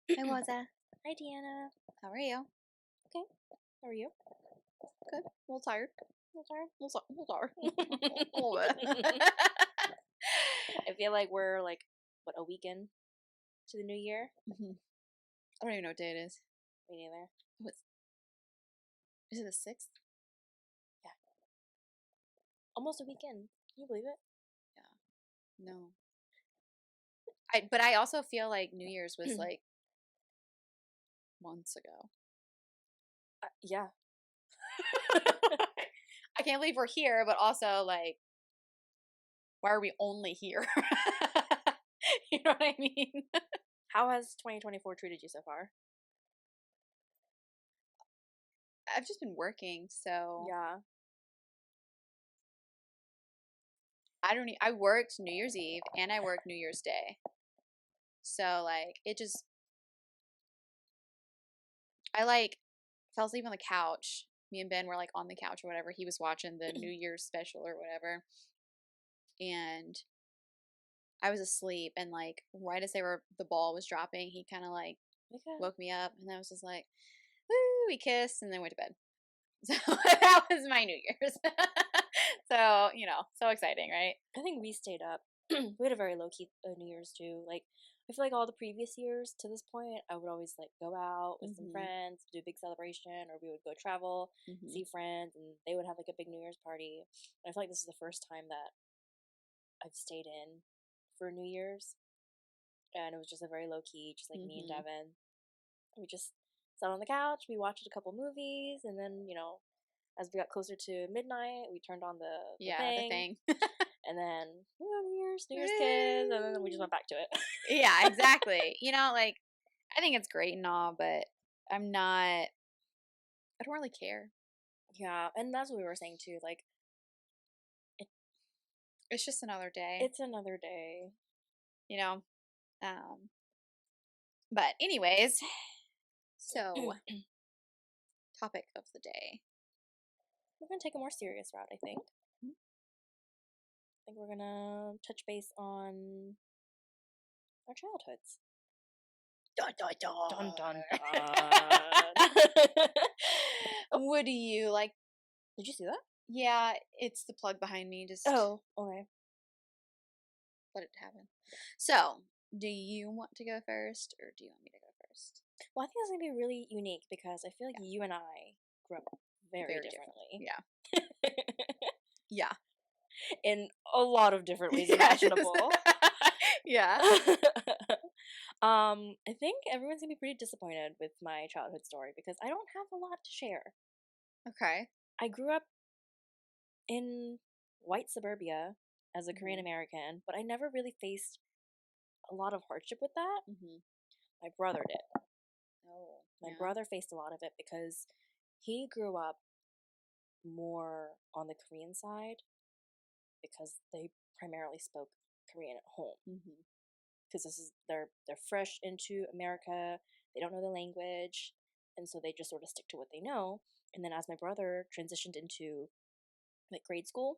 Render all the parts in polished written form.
Hi, Waza. Hi, Deanna. How are you? Okay. How are you? Good. A little tired. I'm sorry. A little tired. A little bit. I feel like we're a weekend to the new year? I don't even know what day it is. Me neither. Is it the 6th? Yeah. Almost a weekend. Can you believe it? Yeah. No. But I also feel like New Year's was like months ago. Yeah. I can't believe we're here, but also like, why are we only here? You know what I mean? How has 2024 treated you so far? I've just been working, so Yeah. I worked New Year's Eve and I worked New Year's Day. So like I like fell asleep on the couch. Me and Ben were like on the couch or whatever. He was watching the New Year's special or whatever. And I was asleep and like right as the ball was dropping, he kind of like woke me up and I was just like, woo, we kissed and then went to bed. So that was my New Year's. So, so exciting, right? I think we stayed up. We had a very low key New Year's too. Like, I feel like all the previous years to this point, I would always like go out with some friends, do a big celebration, or we would go travel, see friends, and they would have like a big New Year's party. And I feel like this is the first time that I've stayed in for New Year's, and it was just a very low key, just like me and Devin. We just sat on the couch, we watched a couple movies, and then as we got closer to midnight, we turned on the thing. And then New Year's kiss, and then we just went back to it. Yeah, exactly. Like I think it's great and all, but I don't really care. Yeah, and that's what we were saying too. Like, It's just another day. it's another day. Um, but anyways, so topic of the day. We're gonna take a more serious route, I think. I think we're gonna touch base on our childhoods. Dun, dun, dun. Dun dun dun. What do you like? Did you see that? Yeah, it's the plug behind me. Just Oh, okay. let it happen. So, do you want to go first, or do you want me to go first? Well, I think it's gonna be really unique because I feel like you and I grew up very differently. Yeah. Yeah. In a lot of different ways imaginable. Yeah. I think everyone's gonna be pretty disappointed with my childhood story because I don't have a lot to share. Okay. I grew up in white suburbia as a Korean American, but I never really faced a lot of hardship with that. My brother did. Oh. My brother faced a lot of it because he grew up more on the Korean side because they primarily spoke Korean at home. Because they're fresh into America, they don't know the language, and so they just sort of stick to what they know. And then as my brother transitioned into like grade school,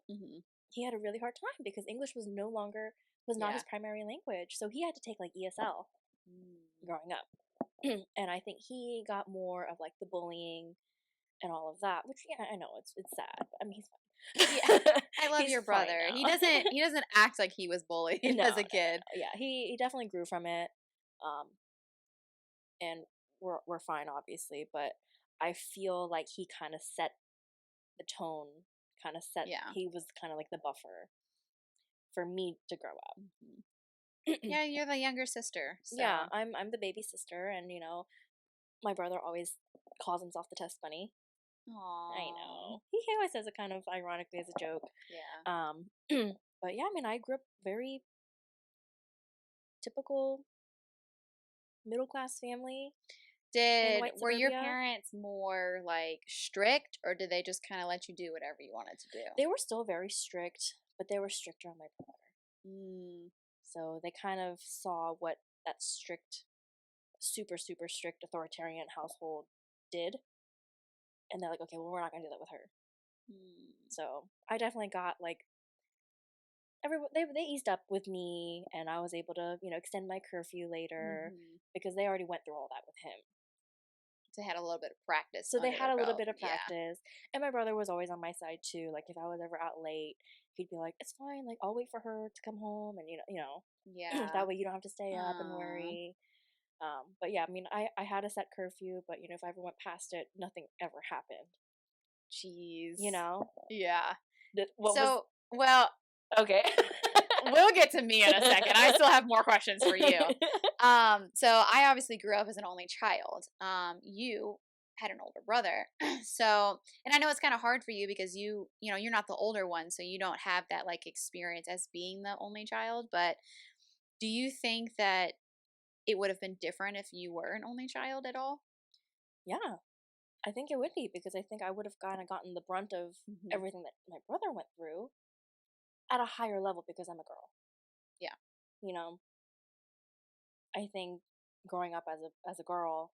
he had a really hard time because English was not his primary language, so he had to take like ESL growing up. And I think he got more of like the bullying and all of that, which I know it's sad, but I mean he's fine. Yeah, I love your brother. He doesn't act like he was bullied as a kid. No. Yeah, he definitely grew from it, and we're fine obviously, but I feel like he kind of set the tone, he was kind of like the buffer for me to grow up. Yeah, you're the younger sister. So. Yeah, I'm the baby sister, and my brother always calls himself the test bunny. Aww. I know. He always says it kind of ironically as a joke. Yeah. But yeah, I mean, I grew up very typical middle class family. Were your parents more like strict, or did they just kind of let you do whatever you wanted to do? They were still very strict, but they were stricter on my brother. So they kind of saw what that strict, super, super strict authoritarian household did. And they're like, okay, well, we're not going to do that with her. So I definitely got like they eased up with me, and I was able to, extend my curfew later because they already went through all that with him. So they had a little bit of practice So they under had their a little belt. bit of Yeah. practice, and my brother was always on my side too. Like if I was ever out late, he'd be like, "It's fine. Like I'll wait for her to come home, and Yeah. that way you don't have to stay up and worry." But yeah, I mean, I had a set curfew, but if I ever went past it, nothing ever happened. Jeez. You know, Yeah. what was So, well, okay? we'll get to me in a second. I still have more questions for you. So I obviously grew up as an only child. You had an older brother. So, and I know it's kind of hard for you because you're not the older one, so you don't have that like experience as being the only child, but do you think that it would have been different if you were an only child at all? Yeah, I think it would be because I think I would have kind of gotten the brunt of Hmm. everything that my brother went through at a higher level because I'm a girl. Yeah. You know, I think growing up as a girl,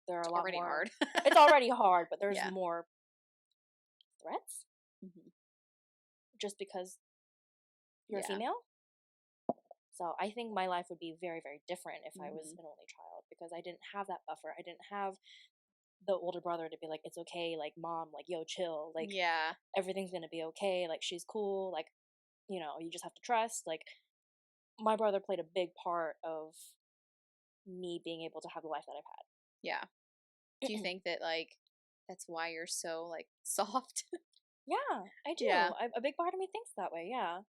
there are It's a lot already more. hard. It's already hard, but there's Yeah. more threats Hmm. just because you're a Yeah. female. So I think my life would be very, very different if I was Hmm. an only child because I didn't have that buffer. I didn't have the older brother to be like, it's okay, like mom, like yo, chill, like Yeah. everything's gonna be okay, like she's cool, like you just have to trust. Like my brother played a big part of me being able to have the life that I've Yeah. Do you had. think that like that's why you're so like soft? Yeah, I Yeah. do. A big part of me thinks that way. Yeah,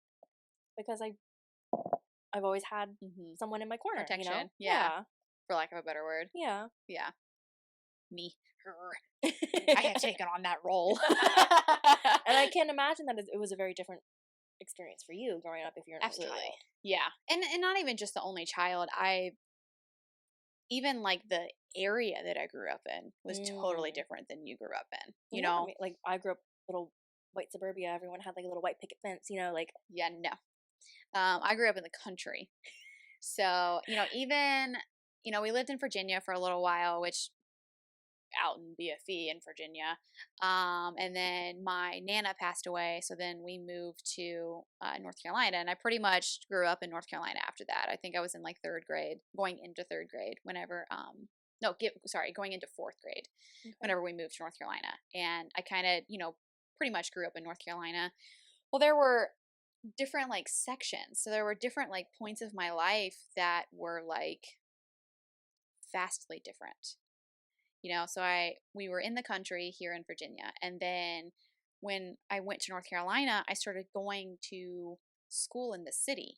because I've always had Hmm. someone in my corner. Protection. Yeah. Yeah, For lack of a better word. yeah. Yeah. Me. Her. I have taken on that role. And I can imagine that it was a very different experience for you growing up if you're an only Absolutely. child. Yeah. And not even just the only child. I even like the area that I grew up in was totally Mm. different than you grew up in. Well, yeah, I mean, like I grew up little white suburbia. Everyone had like a little white picket fence. Like Yeah, no. I grew up in the country. So, even we lived in Virginia for a little while, which out in BFE in Virginia. And then my Nana passed away. So then we moved to North Carolina. And I pretty much grew up in North Carolina after that. I think I was in like third grade, going into third grade whenever, no, going into fourth grade okay. whenever we moved to North Carolina. And I kind of, pretty much grew up in North Carolina. Well, there were different like sections. So there were different like points of my life that were like vastly different. So we were in the country here in Virginia, and then when I went to North Carolina, I started going to school in the city.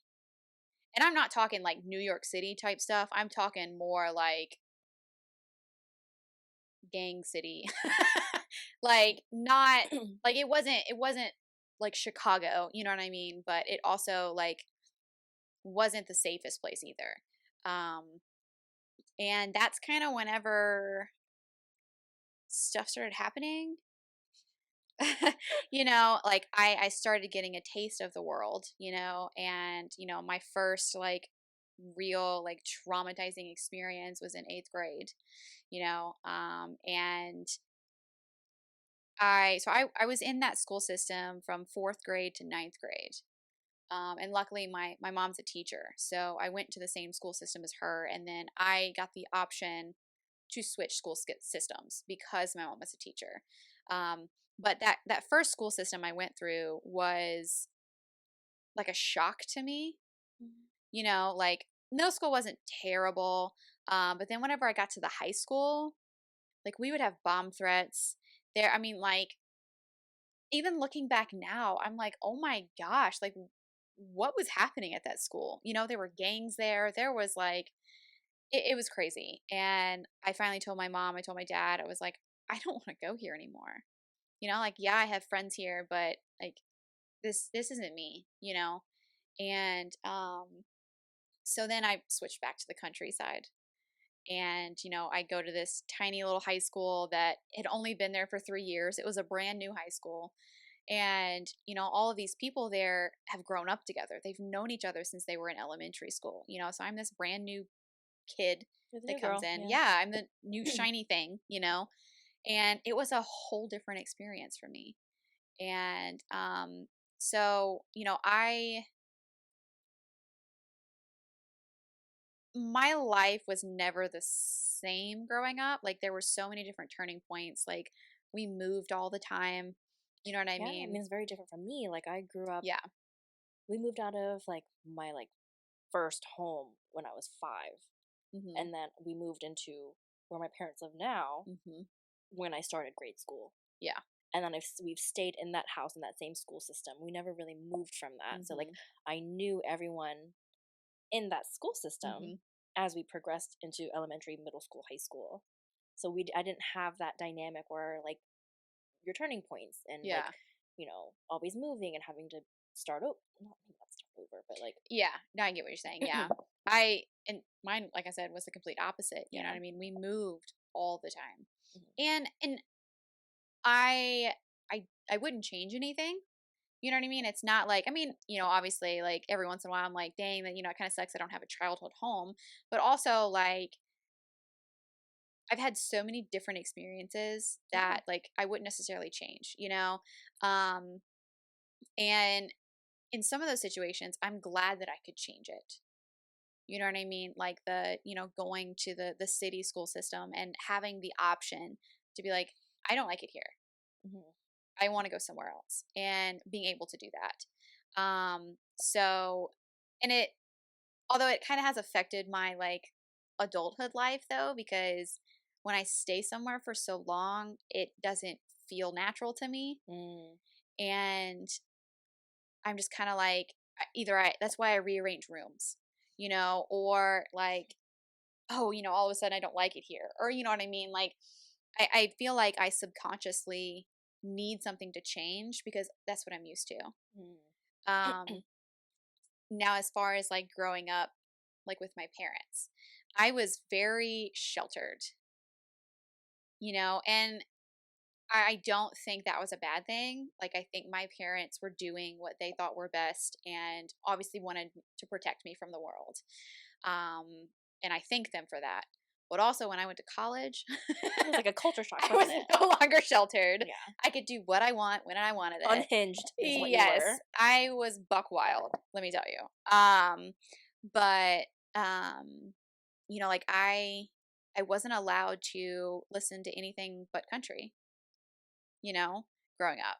And I'm not talking like New York City type stuff. I'm talking more like gang city. Like not like it wasn't like Chicago, you know what I mean? But it also like wasn't the safest place either. And that's kind of whenever stuff started happening. Like I started getting a taste of the world, and my first like real like traumatizing experience was in eighth grade, and I was in that school system from fourth grade to ninth grade. And luckily my mom's a teacher, so I went to the same school system as her, and then I got the option to switch systems because my mom was a teacher. Um, but that first school system I went through was like a shock to me. Like middle school wasn't terrible, but then whenever I got to the high school, like we would have bomb threats there. I mean, like even looking back now, I'm like, oh my gosh, like what was happening at that school? There were gangs there. There was like it was crazy. And I finally told my mom, I told my dad, I was like, I don't want to go here anymore. Like, yeah, I have friends here, but like this isn't me, And so then I switched back to the countryside. And, I go to this tiny little high school that had only been there for 3 years. It was a brand new high school. And, all of these people there have grown up together. They've known each other since they were in elementary school, so I'm this brand new kid You're the that new comes girl. in. Yeah. Yeah, I'm the new shiny thing, and it was a whole different experience for me. And so, I my life was never the same growing up. Like there were so many different turning points. Like we moved all the time. You know what I Yeah, I mean, mean? it's very different from me. Like, I grew up, Yeah. we moved out of, like, my, like, first home when I was 5. Mhm. And then we moved into where my parents live now Mhm. when I started grade school. Yeah. And then we've stayed in that house in that same school system. We never really moved from that. So, like, Mhm. I knew everyone in that school system Mhm. as we progressed into elementary, middle school, high school. So I didn't have that dynamic where, like, your turning points and, like, Yeah. always moving and having to start over. Not start over, but like, Yeah. No, I get what you're saying. Yeah. And mine, like I said, was the complete opposite. You know what yeah. I mean? We moved all the time. Mhm. And I I wouldn't change anything. You know what I mean? It's not like, I mean, obviously, like every once in a while, I'm like, dang, that, it kind of sucks I don't have a childhood home. But also, like, I've had so many different experiences Yeah. that, like, I wouldn't necessarily change? Um, and in some of those situations, I'm glad that I could change it. You know what I mean? Like going to the city school system and having the option to be like, I don't like it here. Mhm. I want to go somewhere else and being able to do that. So, and although it kind of has affected my like adulthood life though, because when I stay somewhere for so long, it doesn't feel natural to me. Mm. And I'm just kind of like, that's why I rearrange rooms, or like, oh, all of a sudden I don't like it here. Or, you know what I mean? Like, I feel like I subconsciously need something to change because that's what I'm used to. Mm. Um, Now, as far as like growing up, like with my parents, I was very sheltered, and I don't think that was a bad thing. Like, I think my parents were doing what they thought were best and obviously wanted to protect me from the world. And I thank them for that. But also, when I went to college, It was like a culture shock, I wasn't was it? no longer sheltered. Yeah. I could do what I want when I wanted it. Unhinged is what you Yes, were. I was buck wild, let me tell you. But um, like I wasn't allowed to listen to anything but country, you know, growing up.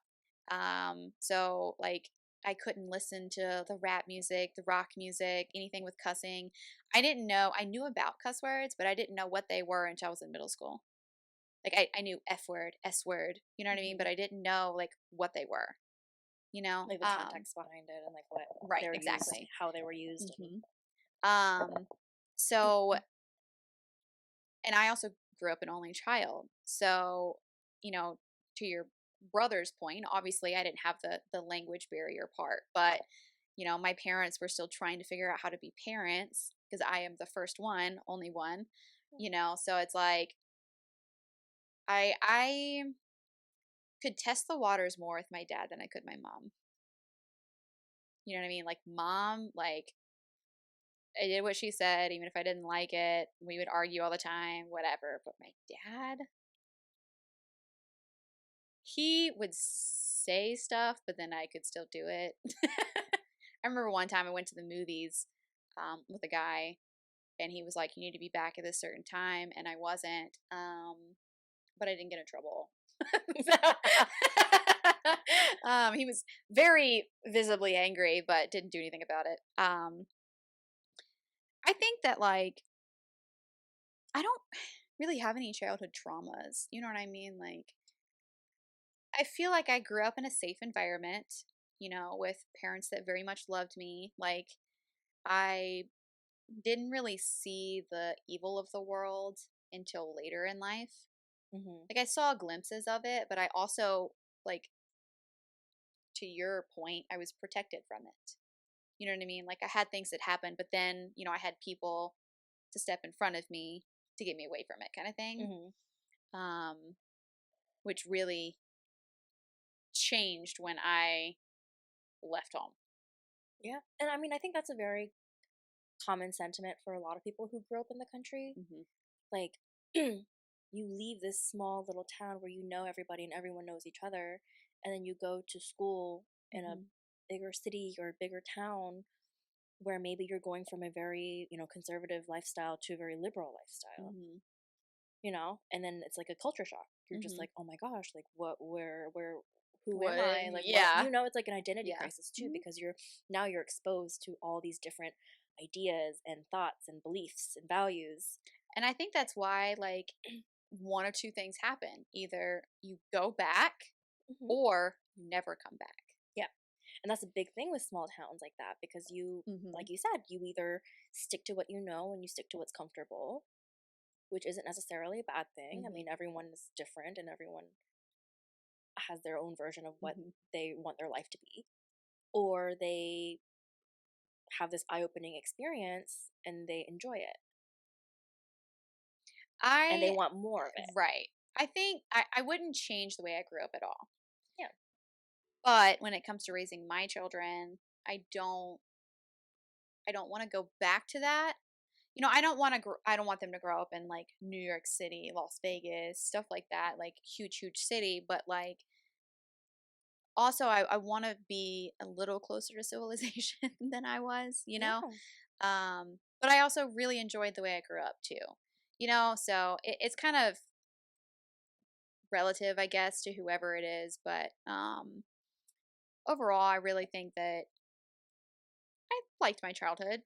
So like I couldn't listen to the rap music, the rock music, anything with cussing. I knew about cuss words, but I didn't know what they were until I was in middle school. Like I knew F word, S word, you know what I mean? Hmm. But I didn't know like what they were, you know? Like the context behind it and like what they Right, were used, exactly. how they were used, and hmm so and I also grew up an only child. So, you know, to your brother's point, obviously I didn't have the language barrier part, but my parents were still trying to figure out how to be parents because I am the first one, only one. So it's like I could test the waters more with my dad than I could my mom. You know what I mean? Like mom, like I did what she said, even if I didn't like it. We would argue all the time, whatever. But my dad, he would say stuff, but then I could still do it. I remember one time I went to the movies with a guy, and he was like, "You need to be back at this certain time," and I wasn't. But I didn't get in trouble. So, he was very visibly angry, but didn't do anything about it. I think that like I don't really have any childhood traumas. You know what I mean? Like I feel like I grew up in a safe environment, with parents that very much loved me. Like I didn't really see the evil of the world until later in life. hmm Like I saw glimpses of it, but I also like to your point, I was protected from it. You know what I mean? Like I had things that happened, but then, I had people to step in front of me to get me away from it kind of thing. hmm Um, which really changed when I left home. yeah. And I mean, I think that's a very common sentiment for a lot of people who grew up in the country. Hmm Like, you leave this small little town where you know everybody and everyone knows each other, and then you go to school in a hmm bigger city or a bigger town where maybe you're going from a very, conservative lifestyle to a very liberal lifestyle, Mhm. and then it's like a culture shock. You're just Mhm. like, oh my gosh, like where, who am What? I? Like what, Yeah. it's like an identity Yeah. crisis too, Mhm. because you're exposed to all these different ideas and thoughts and beliefs and values. And I think that's why, like, one of two things happen. Either you go back Hmm. or you never come back. Yeah. And that's a big thing with small towns like that, because Mhm. like you said, you either stick to what you know and you stick to what's comfortable, which isn't necessarily a bad thing. I Mhm. mean, everyone is different and everyone has their own version of what Mhm. they want their life to be. Or they have this eye opening experience and they enjoy it and they I want more of it. right. I think I wouldn't change the way I grew up at all. Yeah. But when it comes to raising my children, I don't want to go back to that. I don't want them to grow up in like New York City, Las Vegas, stuff like that, like huge city, but like also I want to be a little closer to civilization than I was, Yeah. But I also really enjoyed the way I grew up too. So it's kind of relative, I guess, to whoever it is, but overall I really think that I liked my childhood.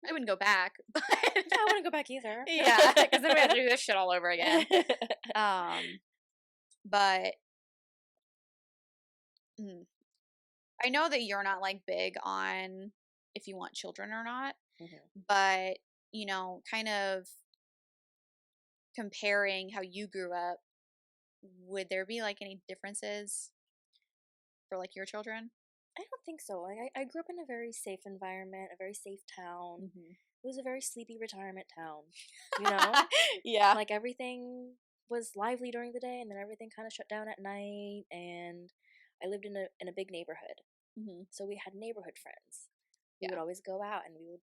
I wouldn't go back, but Yeah, I wouldn't go back either. yeah, because then we have to do this shit all over again. Um, but mm, I know that you're not like big on if you want children or not, Mhm. but kind of comparing how you grew up, would there be like any differences for like your children? I don't think so. Like I grew up in a very safe environment, a very safe town. Hmm. It was a very sleepy retirement town, you know? Yeah. Like everything was lively during the day and then everything kind of shut down at night, and I lived in a big neighborhood. Hmm. So we had neighborhood friends. We would Yeah. always go out and we would,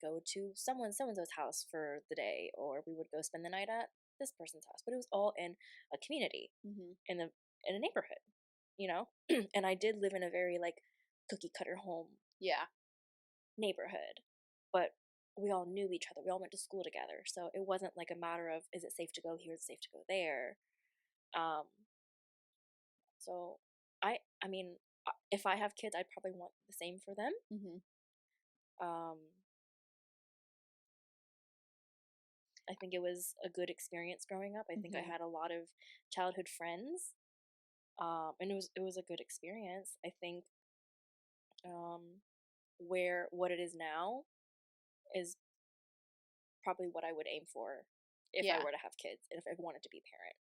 go to someone's house for the day, or we would go spend the night at this person's house. But it was all in a community, Hmm. in a neighborhood, you know? And I did live in a very like cookie cutter home Yeah. neighborhood. But we all knew each other. We all went to school together. So it wasn't like a matter of is it safe to go here, is it safe to go there? Um so I mean, if I have kids, I'd probably want the same for them. Hmm. Um I think it was a good experience growing up. I think I Hmm. had a lot of childhood friends, and it was a good experience. I think um, where what it is now is probably what I would aim for if I Yeah. were to have kids, and if I wanted to be a parent.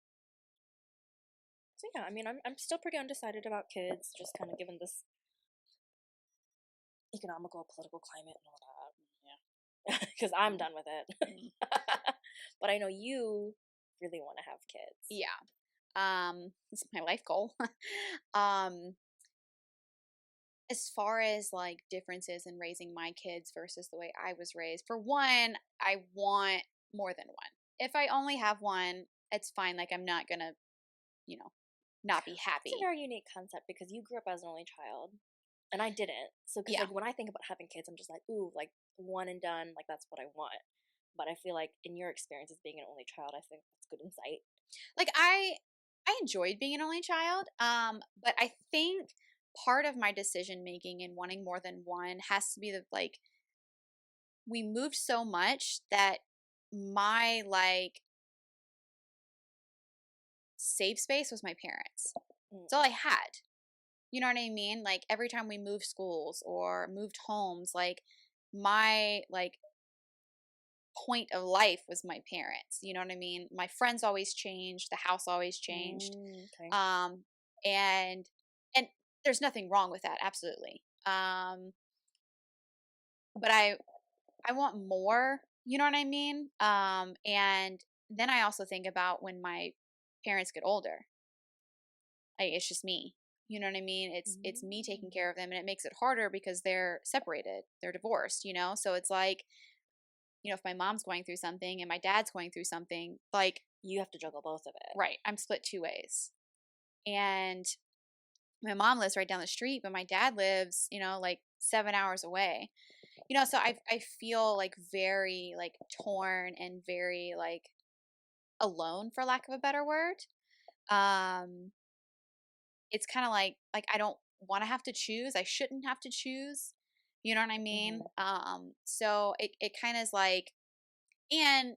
So yeah, I mean, I'm still pretty undecided about kids, just kind of given this economical, political climate and all that. Because I'm Mm. done with it. Mm. But I know you really want to have kids. Yeah. This is my life goal. um as far as like differences in raising my kids versus the way I was raised, for one, I want more than one. If I only have one, it's fine. Like I'm not gonna, you know, not be It's a happy. very unique concept because you grew up as an only child and I didn't. So, because Yeah. like when I think about having kids, I'm just like, ooh, like one and done, like that's what I want. But I feel like in your experience as being an only child, I think that's good insight. Like I enjoyed being an only child. But I think part of my decision making and wanting more than one has to be that like we moved so much that my like safe space was my parents. It's all Mm. I had. You know what I mean? Like every time we moved schools or moved homes, like my like point of life was my parents. You know what I mean? My friends always changed, the house always changed. Okay. Um and and there's nothing wrong with that, absolutely. But I want more, you know what I mean? And then I also think about when my parents get older. Like it's just me. You know what I mean? It's me taking Mm. care of them, and it makes it harder because they're separated. They're divorced, So it's like, if my mom's going through something and my dad's going through something, like You have to juggle both of it. right, I'm split two ways. And my mom lives right down the street, but my dad lives, like 7 hours away. So I feel like very like torn and very like alone, for lack of a better word. Um, it's kind of like I don't want to have to choose. I shouldn't have to choose. You know what I mean? Hmm. So it kind of is like, and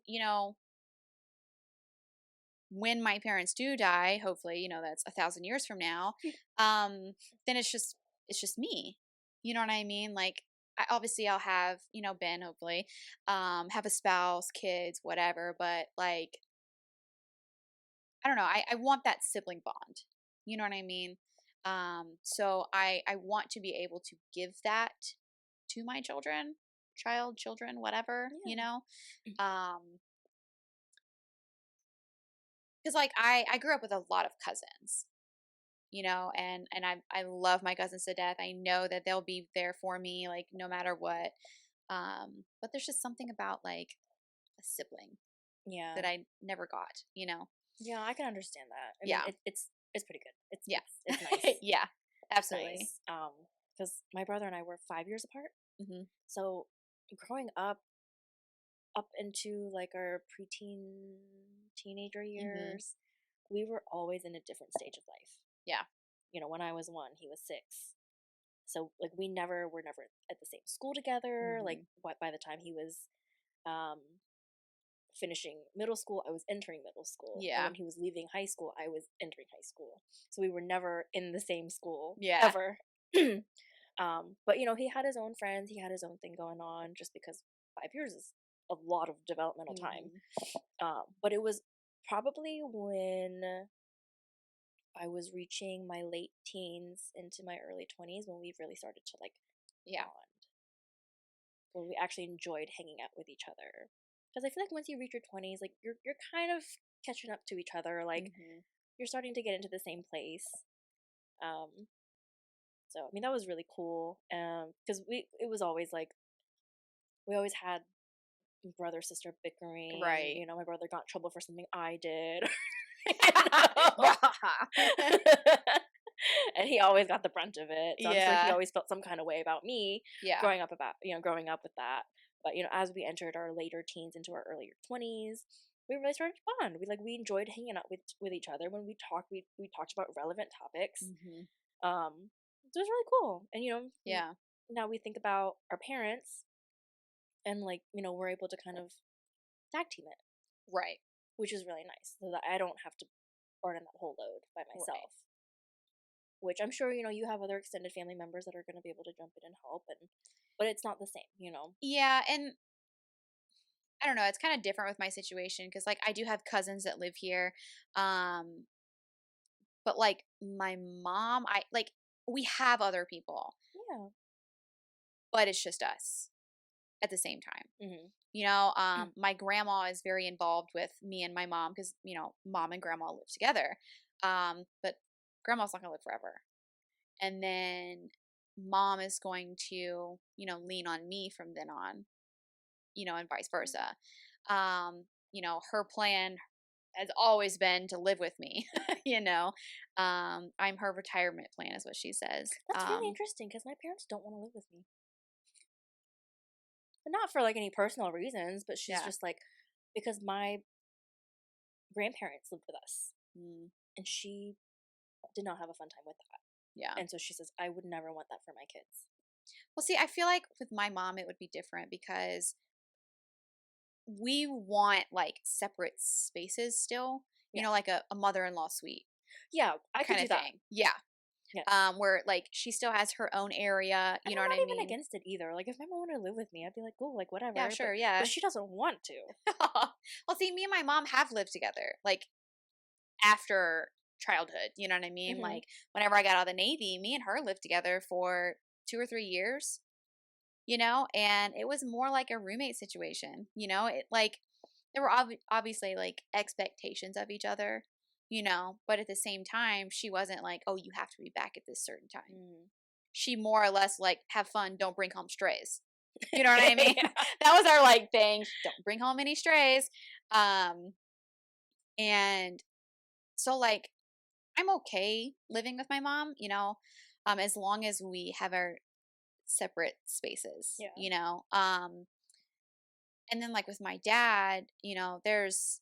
when my parents do die, hopefully, that's 1,000 years from now, then it's just me. You know what I mean? Like, obviously I'll have, Ben, hopefully, have a spouse, kids, whatever, but like, I don't know, I want that sibling bond. You know what I mean? So I want to be able to give that to my children, whatever, Yeah. um, because like I grew up with a lot of cousins, and I love my cousins to death. I know that they'll be there for me like no matter what. But there's just something about like a sibling Yeah. that I never got. Yeah, I can understand that. I mean, Yeah. it's pretty good. It's Yeah. it's nice. Yeah. It's Absolutely. nice. Because my brother and I were 5 years apart. Mhm. So growing up into like our preteen, teenager Mhm. years, we were always in a different stage of life. Yeah. When I was 1, he was 6. So like we never were never at the same school together. Like Mhm. what by the time he was um finishing middle school, I was entering middle school. And Yeah. when he was leaving high school, I was entering high school. So we were never in the same school Yeah. ever. But he had his own friends, he had his own thing going on just because 5 years is a lot of developmental time. Mhm. But it was probably when I was reaching my late teens into my early 20s when we really started to like Yeah. bond, when we actually enjoyed hanging out with each other. Because I feel like once you reach your 20s, like you're kind of catching up to each other, like Mhm. you're starting to get into the same place. Um, so I mean that was really cool. Because it was always like we always had brother sister bickering. Right. My brother got in trouble for something I did. you know? And he always got the brunt of it. So I'm sure he Yeah. always felt some kind of way about me Yeah. growing up with that. But as we entered our later teens into our earlier 20s, we really started to bond. We enjoyed hanging out with each other. When we talked, we talked about relevant topics. Mhm. It was really cool. And Yeah. now we think about our parents and like, we're able to kind of tag team it, Right. which is really nice. So that I don't have to burden that whole load by Right. myself. Which I'm sure you have other extended family members that are going to be able to jump in and help, but it's not the same. Yeah, and I don't know, it's kind of different with my situation because like I do have cousins that live here. Um but like my mom, I like we have other people, Yeah. but it's just us at the same time. Mhm. My grandma is very involved with me and my mom because, mom and grandma live together. But grandma's not going to live forever. And then mom is going to, lean on me from then on, and vice versa. Her plan has always been to live with me, you know. I'm her retirement plan is what she says. That's really interesting because my parents don't want to live with me. But not for like any personal reasons, but she's Yeah. just like because my grandparents lived with us Mm, and she did not have a fun time with that. yeah. And so she says, I would never want that for my kids. Well, see, I feel like with my mom it would be different because we want like separate spaces still, Yeah. like a mother-in-law suite Yeah, I could kind do of that. thing. Yeah. Yes. Where like she still has her own area, And you know I'm what not I even mean? against it either. Like if my mom wanted to live with me, I'd be like, cool, like Yeah, whatever. But sure, yeah. she doesn't want to. Well, see, me and my mom have lived together like after childhood, you know what I mean? Hmm. Like whenever I got out of the Navy, me and her lived together for 2 or 3 years, and it was more like a roommate situation, it like there were obviously like expectations of each other, but at the same time, she wasn't like, oh, you have to be back at this certain time. Mm. She more or less like, have fun, don't bring home strays. You know what I mean? Yeah. That was our like thing. Don't bring home any strays. Um, and so like I'm okay living with my mom, as long as we have our separate spaces, Yeah. you know? And then like with my dad, you know, there's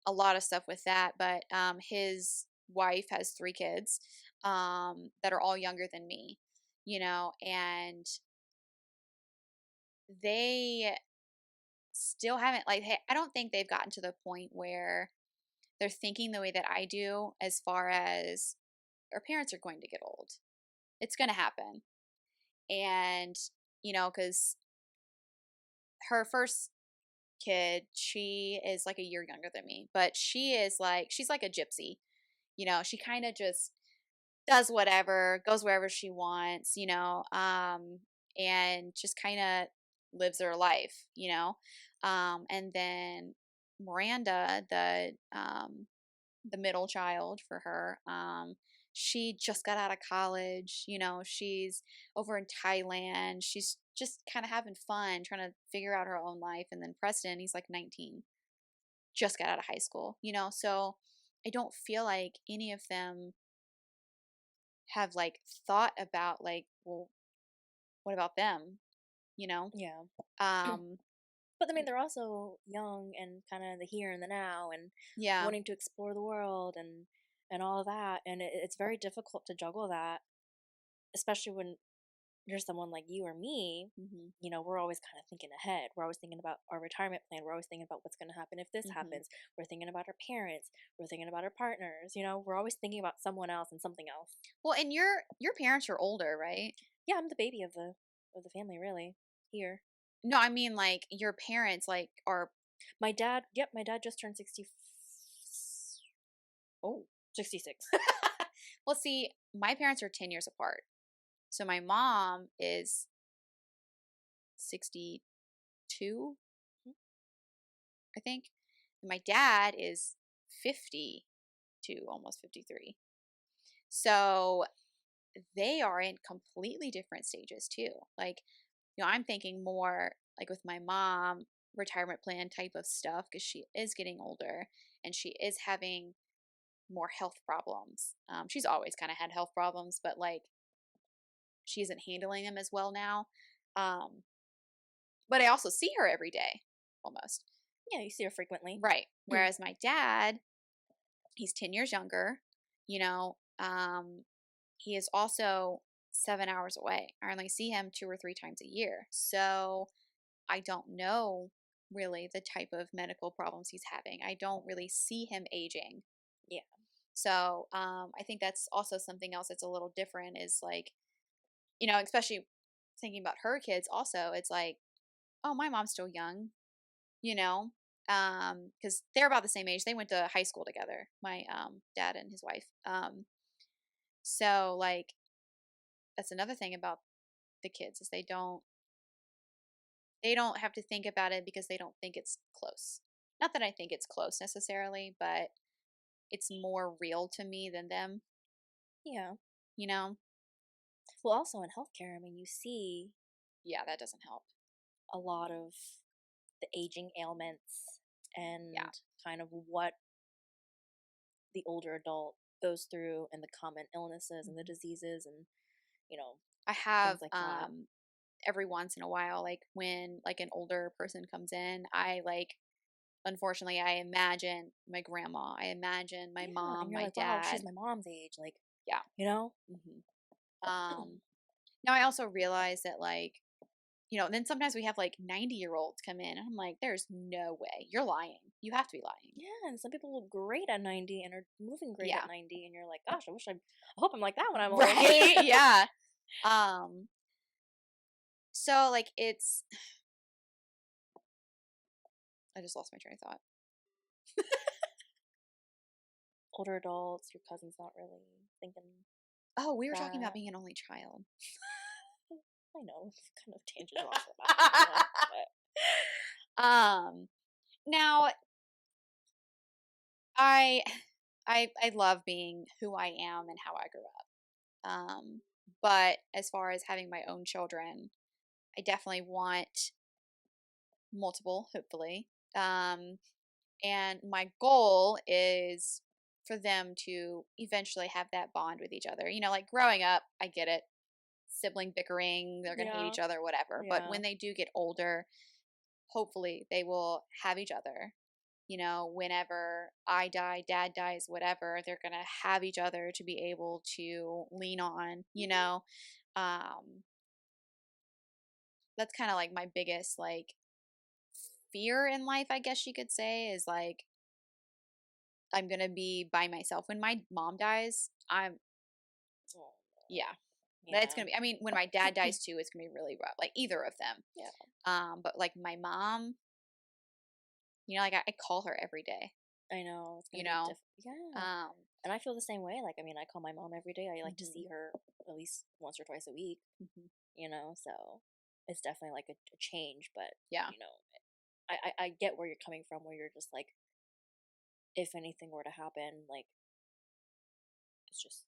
a lot of stuff with that, but his wife has 3 kids that are all younger than me, you know, and they still haven't like I don't think they've gotten to the point where they're thinking the way that I do as far as our parents are going to get old. It's going to happen. And you know, cuz her first kid, she is like a year younger than me, but she's like a gypsy. You know, she kind of just does whatever, goes wherever she wants, you know, and just kind of lives her life, you know. And then Miranda, the middle child for her, she just got out of college, you know, she's over in Thailand. She's just kind of having fun, trying to figure out her own life. And then Preston, he's like 19, just got out of high school, you know. So I don't feel like any of them have like thought about like, well, what about them? You know? Yeah. Um, But I mean, they're also young and kind of the here and the now, and yeah. wanting to explore the world and all of that. And it's very difficult to juggle that, especially when you're someone like you or me. Hmm. You know, we're always kind of thinking ahead. We're always thinking about our retirement plan. We're always thinking about what's going to happen if this Hmm. happens. We're thinking about our parents. We're thinking about our partners. You know, we're always thinking about someone else and something else. Well, and your parents are older, right? Yeah, I'm the baby of the family, really. Here, No, I mean like your parents like are my dad. Yep, my dad just turned 60. Oh, 66. well, see, my parents are 10 years apart. So my mom is 62, I think. And my dad is 52, almost 53. So they are in completely different stages too. Like, you know, I'm thinking more like with my mom, retirement plan type of stuff because she is getting older and she is having more health problems. She's always kind of had health problems, but like she isn't handling them as well now. Um, but I also see her every day almost. Yeah, you see her frequently. Right. Whereas my dad, he's 10 years younger, you know, he is also 7 hours away. I only see him 2 or 3 times a year. So I don't know really the type of medical problems he's having. I don't really see him aging. Yeah. So I think that's also something else that's a little different is like, you know, especially thinking about her kids also, it's like, oh, my mom's still young, you know, because they're about the same age. They went to high school together, my dad and his wife. So like that's another thing about the kids is they don't have to think about it because they don't think it's close. Not that I think it's close necessarily, but it's more real to me than them, Yeah. you know? Well, also in healthcare, I mean, you see Yeah, that doesn't help. a lot of the aging ailments Yeah. and kind of what the older adult goes through and the common illnesses and the Mhm. diseases and, you know, I have things like that. every once in a while, like when like an older person comes in, I like unfortunately I imagine my grandma, I imagine my Yeah. And mom, you're my like, wow, she's dad. my mom's age. Like, Yeah. you know? Um Now I also realize that like, you know, then sometimes we have like 90-year-olds come in and I'm like, there's no way. You're lying. You have to be lying. Yeah. And some people look great at 90 and are moving great at Yeah. 90. And you're like, gosh, I hope I'm like that when I'm old. Right? Yeah. Um so like it's I just lost my train of thought. Older adults, your cousin's not really thinking Oh, we were talking about that. being an only child. I know, kind of tangented off of that. um Now I I love being who I am and how I grew up. But as far as having my own children, I definitely want multiple, hopefully. And my goal is for them to eventually have that bond with each other. You know, like growing up, I get it. sibling bickering, they're gonna hate Yeah. each other, whatever. But Yeah. when they do get older, hopefully they will have each other. Whenever I die, dad dies, whatever, they're gonna have each other to be able to lean on. Um, that's kind of like my biggest like fear in life, I guess you could say, is like I'm gonna be by myself when my mom dies. Oh, Yeah, that's yeah. gonna be. I mean, when my dad dies too, it's gonna be really rough. Like either of them. Yeah. But like my mom, like I call her every day. I know it's You gonna be know, Yeah. um, And I feel the same way. Like, I mean, I call my mom every day. I like to mhm, see her at least once or twice a week. mhm. So it's definitely like a change. But Yeah. you know, I get where you're coming from. Where you're just like, if anything were to happen, like it's just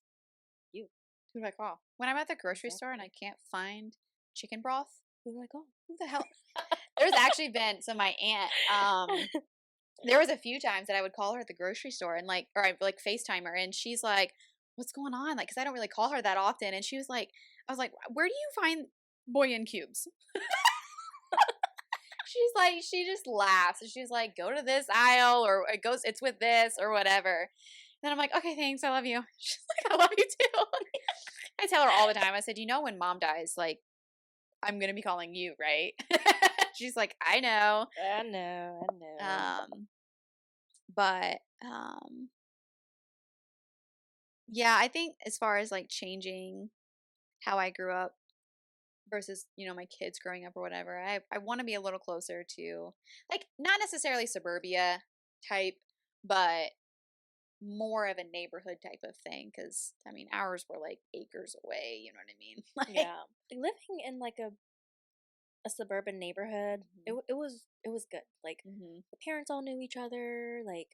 you. Who do I call? When I'm at the grocery store and I Exactly. can't find chicken broth, Who do I call? who the hell? There's actually been so my aunt. There was a few times that I would call her at the grocery store and like, or I like FaceTime her, and she's like, "What's going on?" Like, because I don't really call her that often, and she was like, "I was like, where do you find bouillon cubes?" She's like, she just laughs, and she's like, "Go to this aisle, or it's with this, or whatever." Then I'm like, "Okay, thanks, I love you." She's like, "I love you too." I tell her all the time. I said, when mom dies, like, I'm gonna be calling you, right? She's like, "I know." I know. I know. Um, but yeah, I think as far as like changing how I grew up versus, my kids growing up or whatever, I want to be a little closer to like not necessarily suburbia type, but more of a neighborhood type of thing. Cause I mean, ours were like acres away, you know what I mean? Like, Yeah. Living in like a suburban neighborhood, mhm, it was good. Like mhm, the parents all knew each other. Like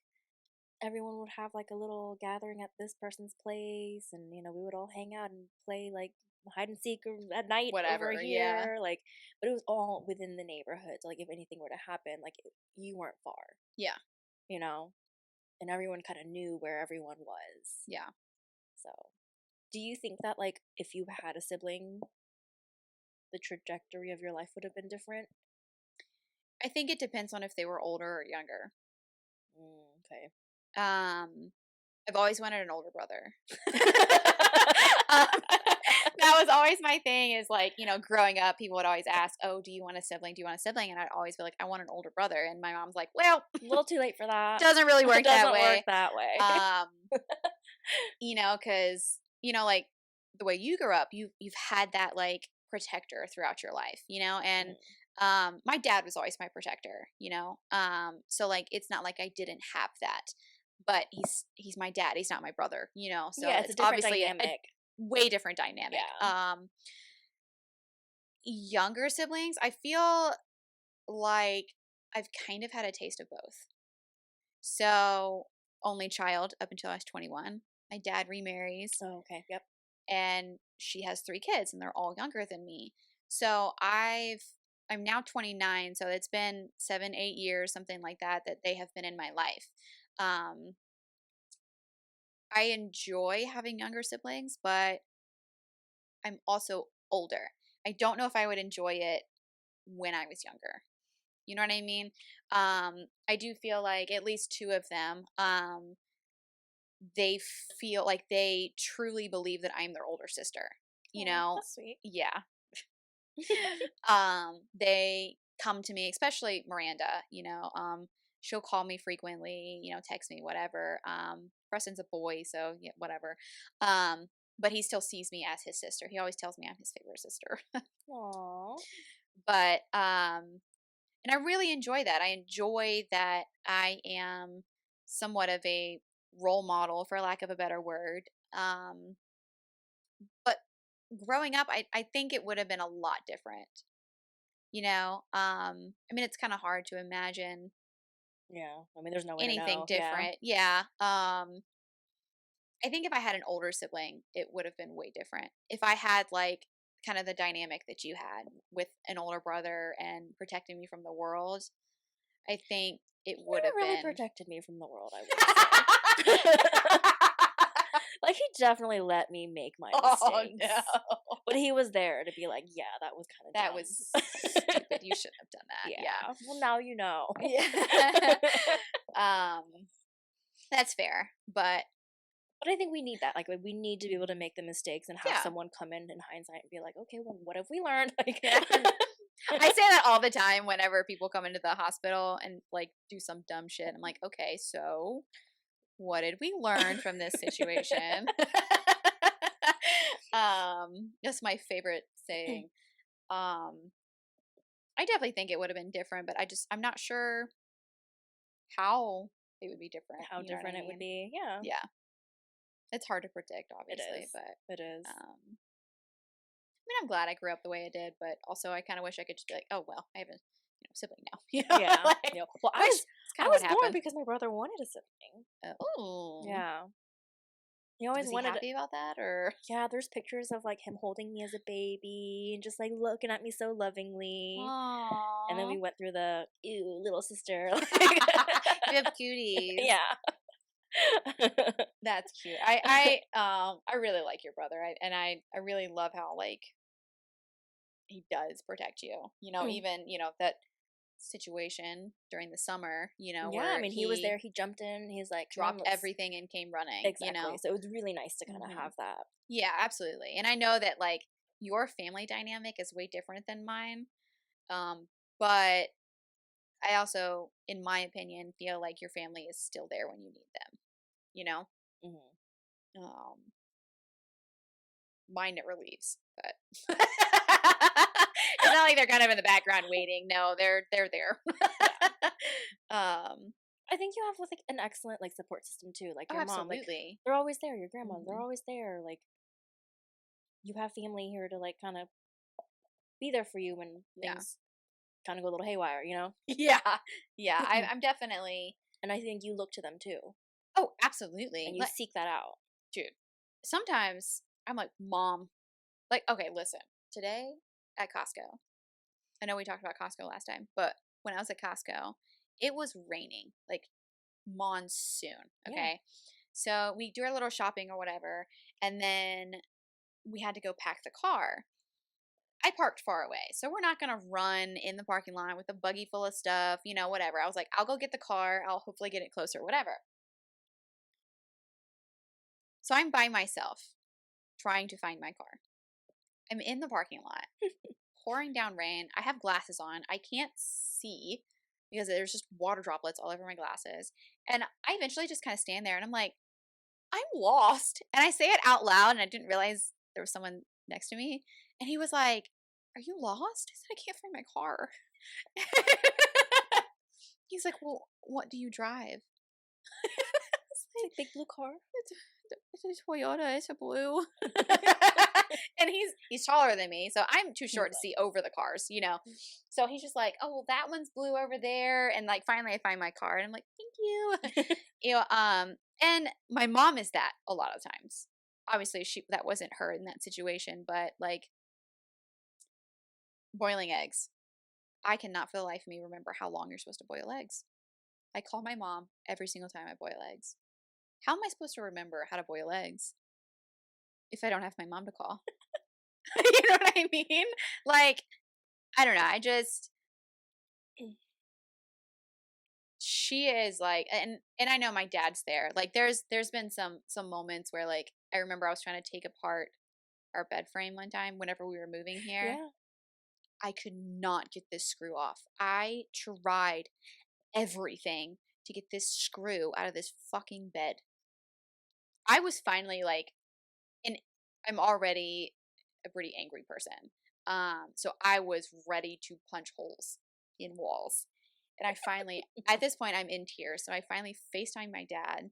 everyone would have like a little gathering at this person's place, and we would all hang out and play like hide and seek at night over whatever. Yeah. here. Like, but it was all within the neighborhood. So like if anything were to happen, like you weren't far, Yeah. you know, and everyone kind of knew where everyone was. Yeah. So, do you think that like if you had a sibling, the trajectory of your life would have been different? I think it depends on if they were older or younger. Okay. Um, I've always wanted an older brother. Um, that was always my thing is like, growing up, people would always ask, "Oh, do you want a sibling? Do you want a sibling?" And I'd always be like, "I want an older brother." And my mom's like, "Well, A little too late for that. doesn't really It work that doesn't work way." that way. Um, because, like the way you grew up, you've had that like protector throughout your life, and Mhm. my dad was always my protector. So like it's not like I didn't have that. But he's my dad. He's not my brother. So Yeah, it's a it's different obviously a dynamic. way different dynamic. Yeah. Younger siblings, I feel like I've kind of had a taste of both. So, only child up until I was 21. My dad remarries Oh, okay. Yep. and she has 3 kids and they're all younger than me. So, I'm now 29, so it's been 7, 8 years, something like that, that they have been in my life. Um, I enjoy having younger siblings, but I'm also older. I don't know if I would enjoy it when I was younger. You know what I mean? I do feel like at least 2 of them, they feel like they truly believe that I'm their older sister. You Oh, know? that's sweet. Yeah. They come to me, especially Miranda, she'll call me frequently, text me, whatever. Preston's a boy, so yeah, whatever. But he still sees me as his sister. He always tells me I'm his favorite sister. Aw. But and I really enjoy that. I enjoy that I am somewhat of a role model, for lack of a better word. But growing up, I think it would have been a lot different. I mean, it's kind of hard to imagine Yeah. I mean, there's no way to anything know. Yeah. different. Yeah. I think if I had an older sibling, it would have been way different. If I had like kind of the dynamic that you had with an older brother and protecting me from the world, I think it He would have never really been. protected me from the world, I will say. Like, he definitely let me make my Oh mistakes. no. But he was there to be like, yeah, that was kind of That dumb. was stupid. You shouldn't have done that. Yeah. Well, now you know. Yeah. That's fair, but I think we need that. Like, we need to be able to make the mistakes and have yeah. someone come in hindsight and be like, okay, well, what have we learned? Like, I say that all the time whenever people come into the hospital and like do some dumb shit. I'm like, okay, so what did we learn from this situation? That's my favorite saying. I definitely think it would have been different, but I'm not sure how it would be different. How You know what different I it would mean? be. Yeah. Yeah. It's hard to predict, It obviously, is. but It is. I mean, I'm glad I grew up the way I did, but also I kind of wish I could just be like, oh well, I have a sibling now. Yeah. Like, Yeah. Well, I which was is kind I of what was born happened. because my brother wanted a sibling. Oh, Yeah. He always was he wanted. happy about that, or Yeah, there's pictures of like him holding me as a baby and just like looking at me so lovingly. And then we aww, went through the ew, little sister. you have cuties. Yeah. That's cute. I really like your brother. I really love how like he does protect you. You know, even that situation during the summer. Yeah, I Where mean, he was there. He jumped in. He's like, "Come on, dropped let's." everything and came running. Exactly. So it was really nice to kind of Mhm. have that. Yeah, absolutely. And I know that like your family dynamic is way different than mine. But I also, in my opinion, feel like your family is still there when you need them. You know, Hmm. um, mine never leaves, but it's not like they're kind of in the background waiting. No, they're there. um, I think you have like an excellent like support system too. Like oh, your mom, like absolutely. they're always there. Your grandma, they're Hmm. always there. Like you have family here to like kind of be there for you when Yeah, things kind of go a little haywire, you know. yeah, yeah. I'm definitely. And I think you look to them too, Oh, absolutely. and you seek that out. Dude, sometimes I'm like, Mom, like, okay, listen, today at Costco, I know we talked about Costco last time, but when I was at Costco, it was raining, like monsoon. Yeah. Okay. So we do our little shopping or whatever, and then we had to go pack the car. I parked far away, so we're not going to run in the parking lot with a buggy full of stuff, whatever. I was like, I'll go get the car. I'll hopefully get it closer, whatever. So I'm by myself trying to find my car. I'm in the parking lot, pouring down rain. I have glasses on. I can't see because there's just water droplets all over my glasses. And I eventually just kind of stand there and I'm like, I'm lost. And I say it out loud and I didn't realize there was someone next to me. And he was like, are you lost? I said, I can't find my car. He's like, well, what do you drive? It's a big blue car. It's a Toyota. It's a blue. And he's taller than me, so I'm too short to see over the cars. So he's just like, oh well, that one's blue over there, and like finally I find my car, and I'm like, thank you. And my mom is that a lot of times. Obviously, that wasn't her in that situation, but like boiling eggs, I cannot for the life of me remember how long you're supposed to boil eggs. I call my mom every single time I boil eggs. How am I supposed to remember how to boil eggs if I don't have my mom to call? You know what I mean? Like, I don't know. She is like, and I know my dad's there. Like, there's been some moments where like I remember I was trying to take apart our bed frame one time whenever we were moving here. Yeah. I could not get this screw off. I tried everything to get this screw out of this fucking bed. I was finally like, and I'm already a pretty angry person. So I was ready to punch holes in walls. And I finally, at this point, I'm in tears. So I finally FaceTime my dad.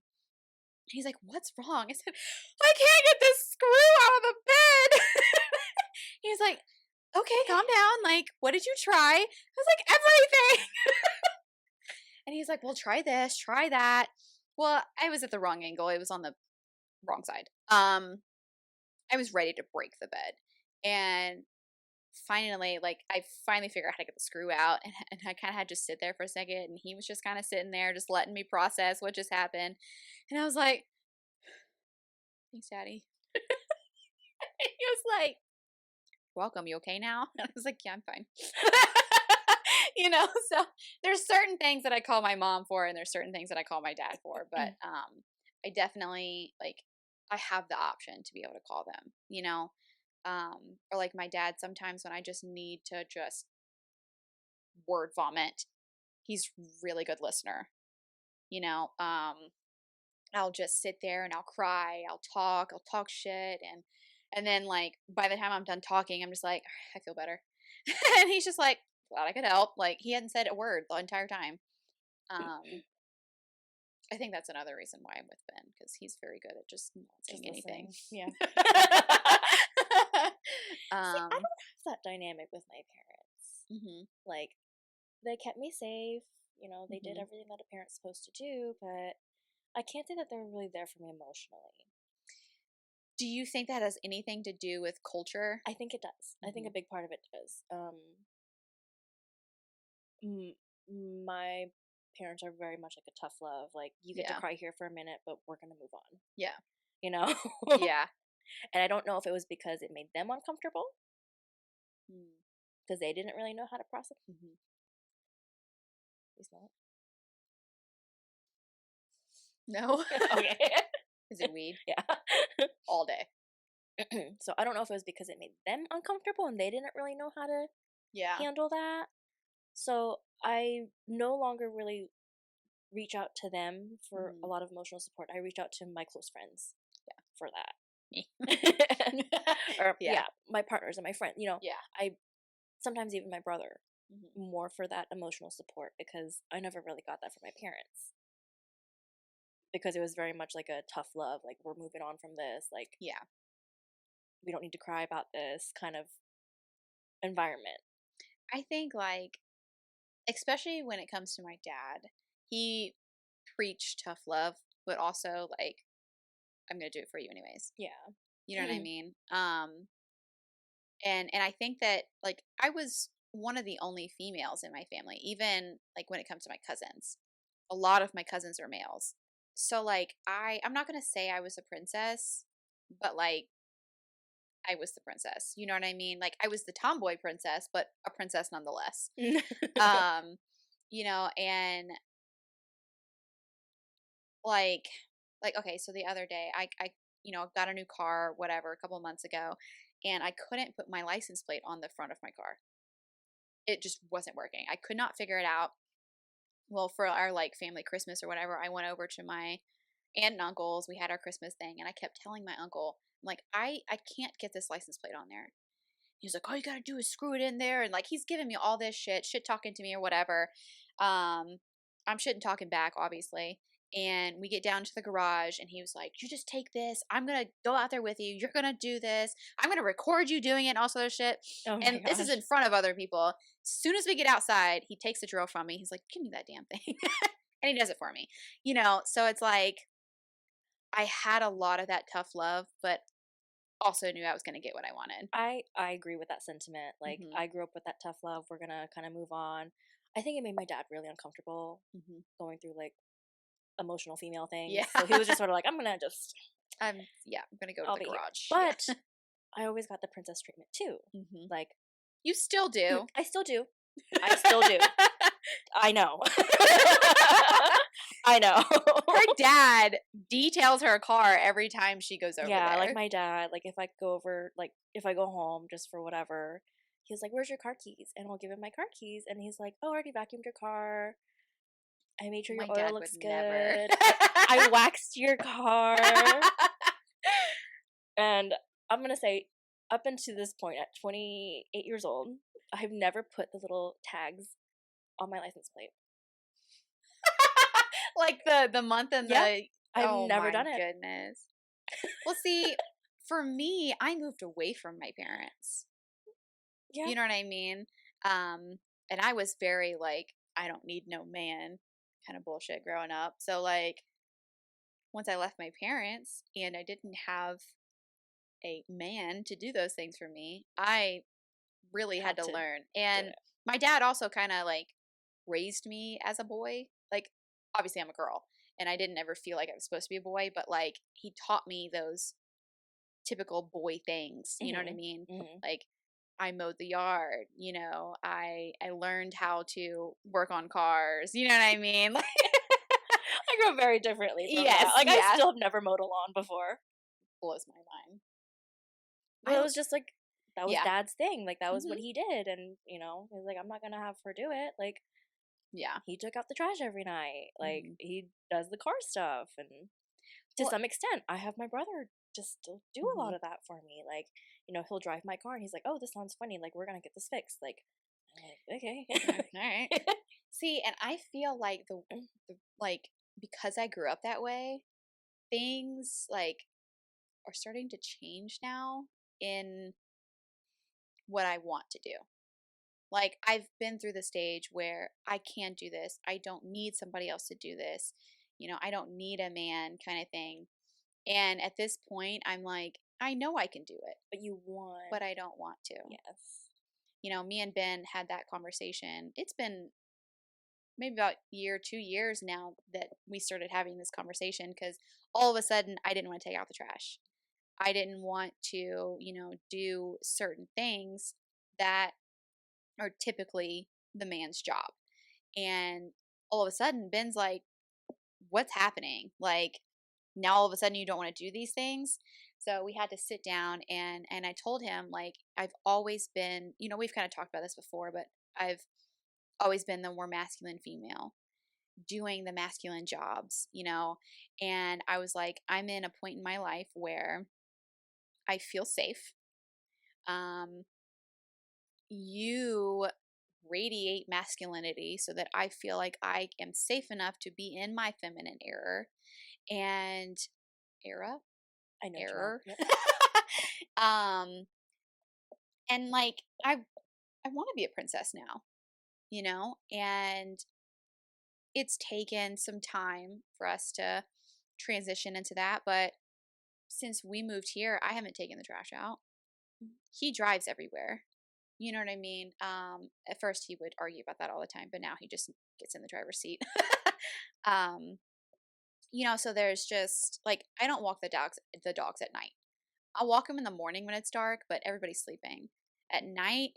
He's like, what's wrong? I said, I can't get this screw out of the bed. He's like, okay, calm down. Like, what did you try? I was like, everything. And he's like, well, try this, try that. Well, I was at the wrong angle. It was on the wrong side. I was ready to break the bed. And finally, like, I finally figured out how to get the screw out. And I kind of had to sit there for a second. And he was just kind of sitting there, just letting me process what just happened. And I was like, thanks, Daddy. He was like, welcome. You okay now? And I was like, yeah, I'm fine. So there's certain things that I call my mom for, and there's certain things that I call my dad for. But I definitely like I have the option to be able to call them. Or like my dad. Sometimes when I just need to just word vomit, he's really good listener. You know, I'll just sit there and I'll cry, I'll talk shit, and then like by the time I'm done talking, I'm just like, I feel better. And he's just like, glad I could help. Like he hadn't said a word the entire time. Um, I think that's another reason why I'm with Ben, because he's very good at just not saying Just anything. listening. Yeah. See, I um, don't have that dynamic with my parents. mhm, Like, they kept me safe. You know, they did mhm. everything that a parent's supposed to do, but I can't say that they were really there for me emotionally. Do you think that has anything to do with culture? I think it does. I think a Mhm. big part of it does. My parents are very much like a tough love. Like, you get to Yeah, cry here for a minute, but we're gonna move on. yeah, You know? yeah. And I don't know if it was because it made them uncomfortable Mm. because they didn't really know how to process. Mhm. Please not. No. Okay. Is it weed? Yeah. All day. So I don't know if it was because it made them uncomfortable and they didn't really know how to Yeah. handle that. So I no longer really reach out to them for a Mhm. lot of emotional support. I reach out to my close friends for Me. that. Or Yeah. yeah, my partners and my friends. Yeah. I sometimes even my brother Mhm. more for that emotional support because I never really got that from my parents. Because it was very much like a tough love, like we're moving on from this, like Yeah. we don't need to cry about this kind of environment. I think like especially when it comes to my dad, he preached tough love, but also like I'm going to do it for you anyways. Yeah. You know what I mean? And I think that like I was one of the only females in my family, even like when it comes to my cousins. A lot of my cousins are males. So like I'm not going to say I was a princess, but like I was the princess. You know what I mean? Like I was the tomboy princess, but a princess nonetheless. Um, and like okay, so the other day I got a new car, whatever, a couple of months ago, and I couldn't put my license plate on the front of my car. It just wasn't working. I could not figure it out. Well, for our like family Christmas or whatever, I went over to my aunt and uncle's. We had our Christmas thing, and I kept telling my uncle, I'm like, I can't get this license plate on there. He's like, all you gotta do is screw it in there, and like he's giving me all this shit talking to me or whatever. Um, I'm shit and talking back, obviously. And we get down to the garage, and he was like, "You just take this. I'm gonna go out there with you. You're gonna do this. I'm gonna record you doing it, and all sort of shit." Oh my And this is gosh. in front of other people. As soon as we get outside, he takes the drill from me. He's like, "Give me that damn thing," and he does it for me. So it's like I had a lot of that tough love, but also knew I was gonna get what I wanted. I agree with that sentiment. Like Hmm. I grew up with that tough love. We're gonna kind of move on. I think it made my dad really uncomfortable Hmm. going through like emotional female Yeah. things. So he was just sort of like, I'm gonna just I'm gonna go to I'll the be here. garage. But I always got the princess treatment too. Hmm. Like You still do. I still do. I still do. I know. I know. Her dad details her car every time she goes over Yeah, like there. my dad, like if I go over, like if I go home just for whatever, he's like, "Where's your car keys?" And I'll give him my car keys, and he's like, "Oh, I already vacuumed your car. I made sure your My oil dad would looks never. good. I waxed your car." And I'm gonna say, up until this point, at 28 years old, I've never put the little tags on my license plate. Like the month and Yeah, the I've oh never my done it. goodness. Well, see, for me, I moved away from my parents. Yeah. You know what I mean? And I was very like, I don't need no man kind of bullshit growing up. So like once I left my parents and I didn't have a man to do those things for me, I really had Had to to learn. do And it. my dad also kind of like raised me as a boy. Like, obviously, I'm a girl and I didn't ever feel like I was supposed to be a boy, but like, he taught me those typical boy things. You know what I Mhm. mean? Mhm. Like, I mowed the yard, I learned how to work on cars, you know what I mean? Like, I grew up very differently from that. yes, Like, I yeah. still have never mowed a lawn before. Blows my mind. But it was just like, that was Yeah. dad's thing. Like, that was what Mhm. he did. And, he was like, I'm not going to have her do it. Like, Yeah. he took out the trash every night. Like, Mhm. he does the car stuff. And to Well, some extent, I have my brother just still do a lot mhm. of that for me. Like, he'll drive my car and he's like, oh, this sounds funny. Like, we're going to get this fixed. Like, I'm like, okay. All right. See, and I feel like like because I grew up that way, things like are starting to change now in what I want to do. Like I've been through the stage where I can't do this. I don't need somebody else to do this. I don't need a man kind of thing. And at this point, I'm like, I know I can do it, But you want. but I don't want to. Yes. Me and Ben had that conversation. It's been maybe about year, 2 years now that we started having this conversation because all of a sudden I didn't want to take out the trash. I didn't want to, do certain things that are typically the man's job. And all of a sudden, Ben's like, what's happening? Like, now all of a sudden you don't want to do these things. So we had to sit down and I told him, like, I've always been, we've kind of talked about this before, but I've always been the more masculine female doing the masculine jobs, and I was like, I'm in a point in my life where I feel safe. Um, you radiate masculinity so that I feel like I am safe enough to be in my feminine and era I know what you error. meant. Yep. um and like I want to be a princess now, and it's taken some time for us to transition into that, but since we moved here, I haven't taken the trash out. He drives everywhere. You know what I mean? At first he would argue about that all the time, but now he just gets in the driver's seat. um, so there's just like I don't walk the dogs at night. I'll walk them in the morning when it's dark, but everybody's sleeping. At night,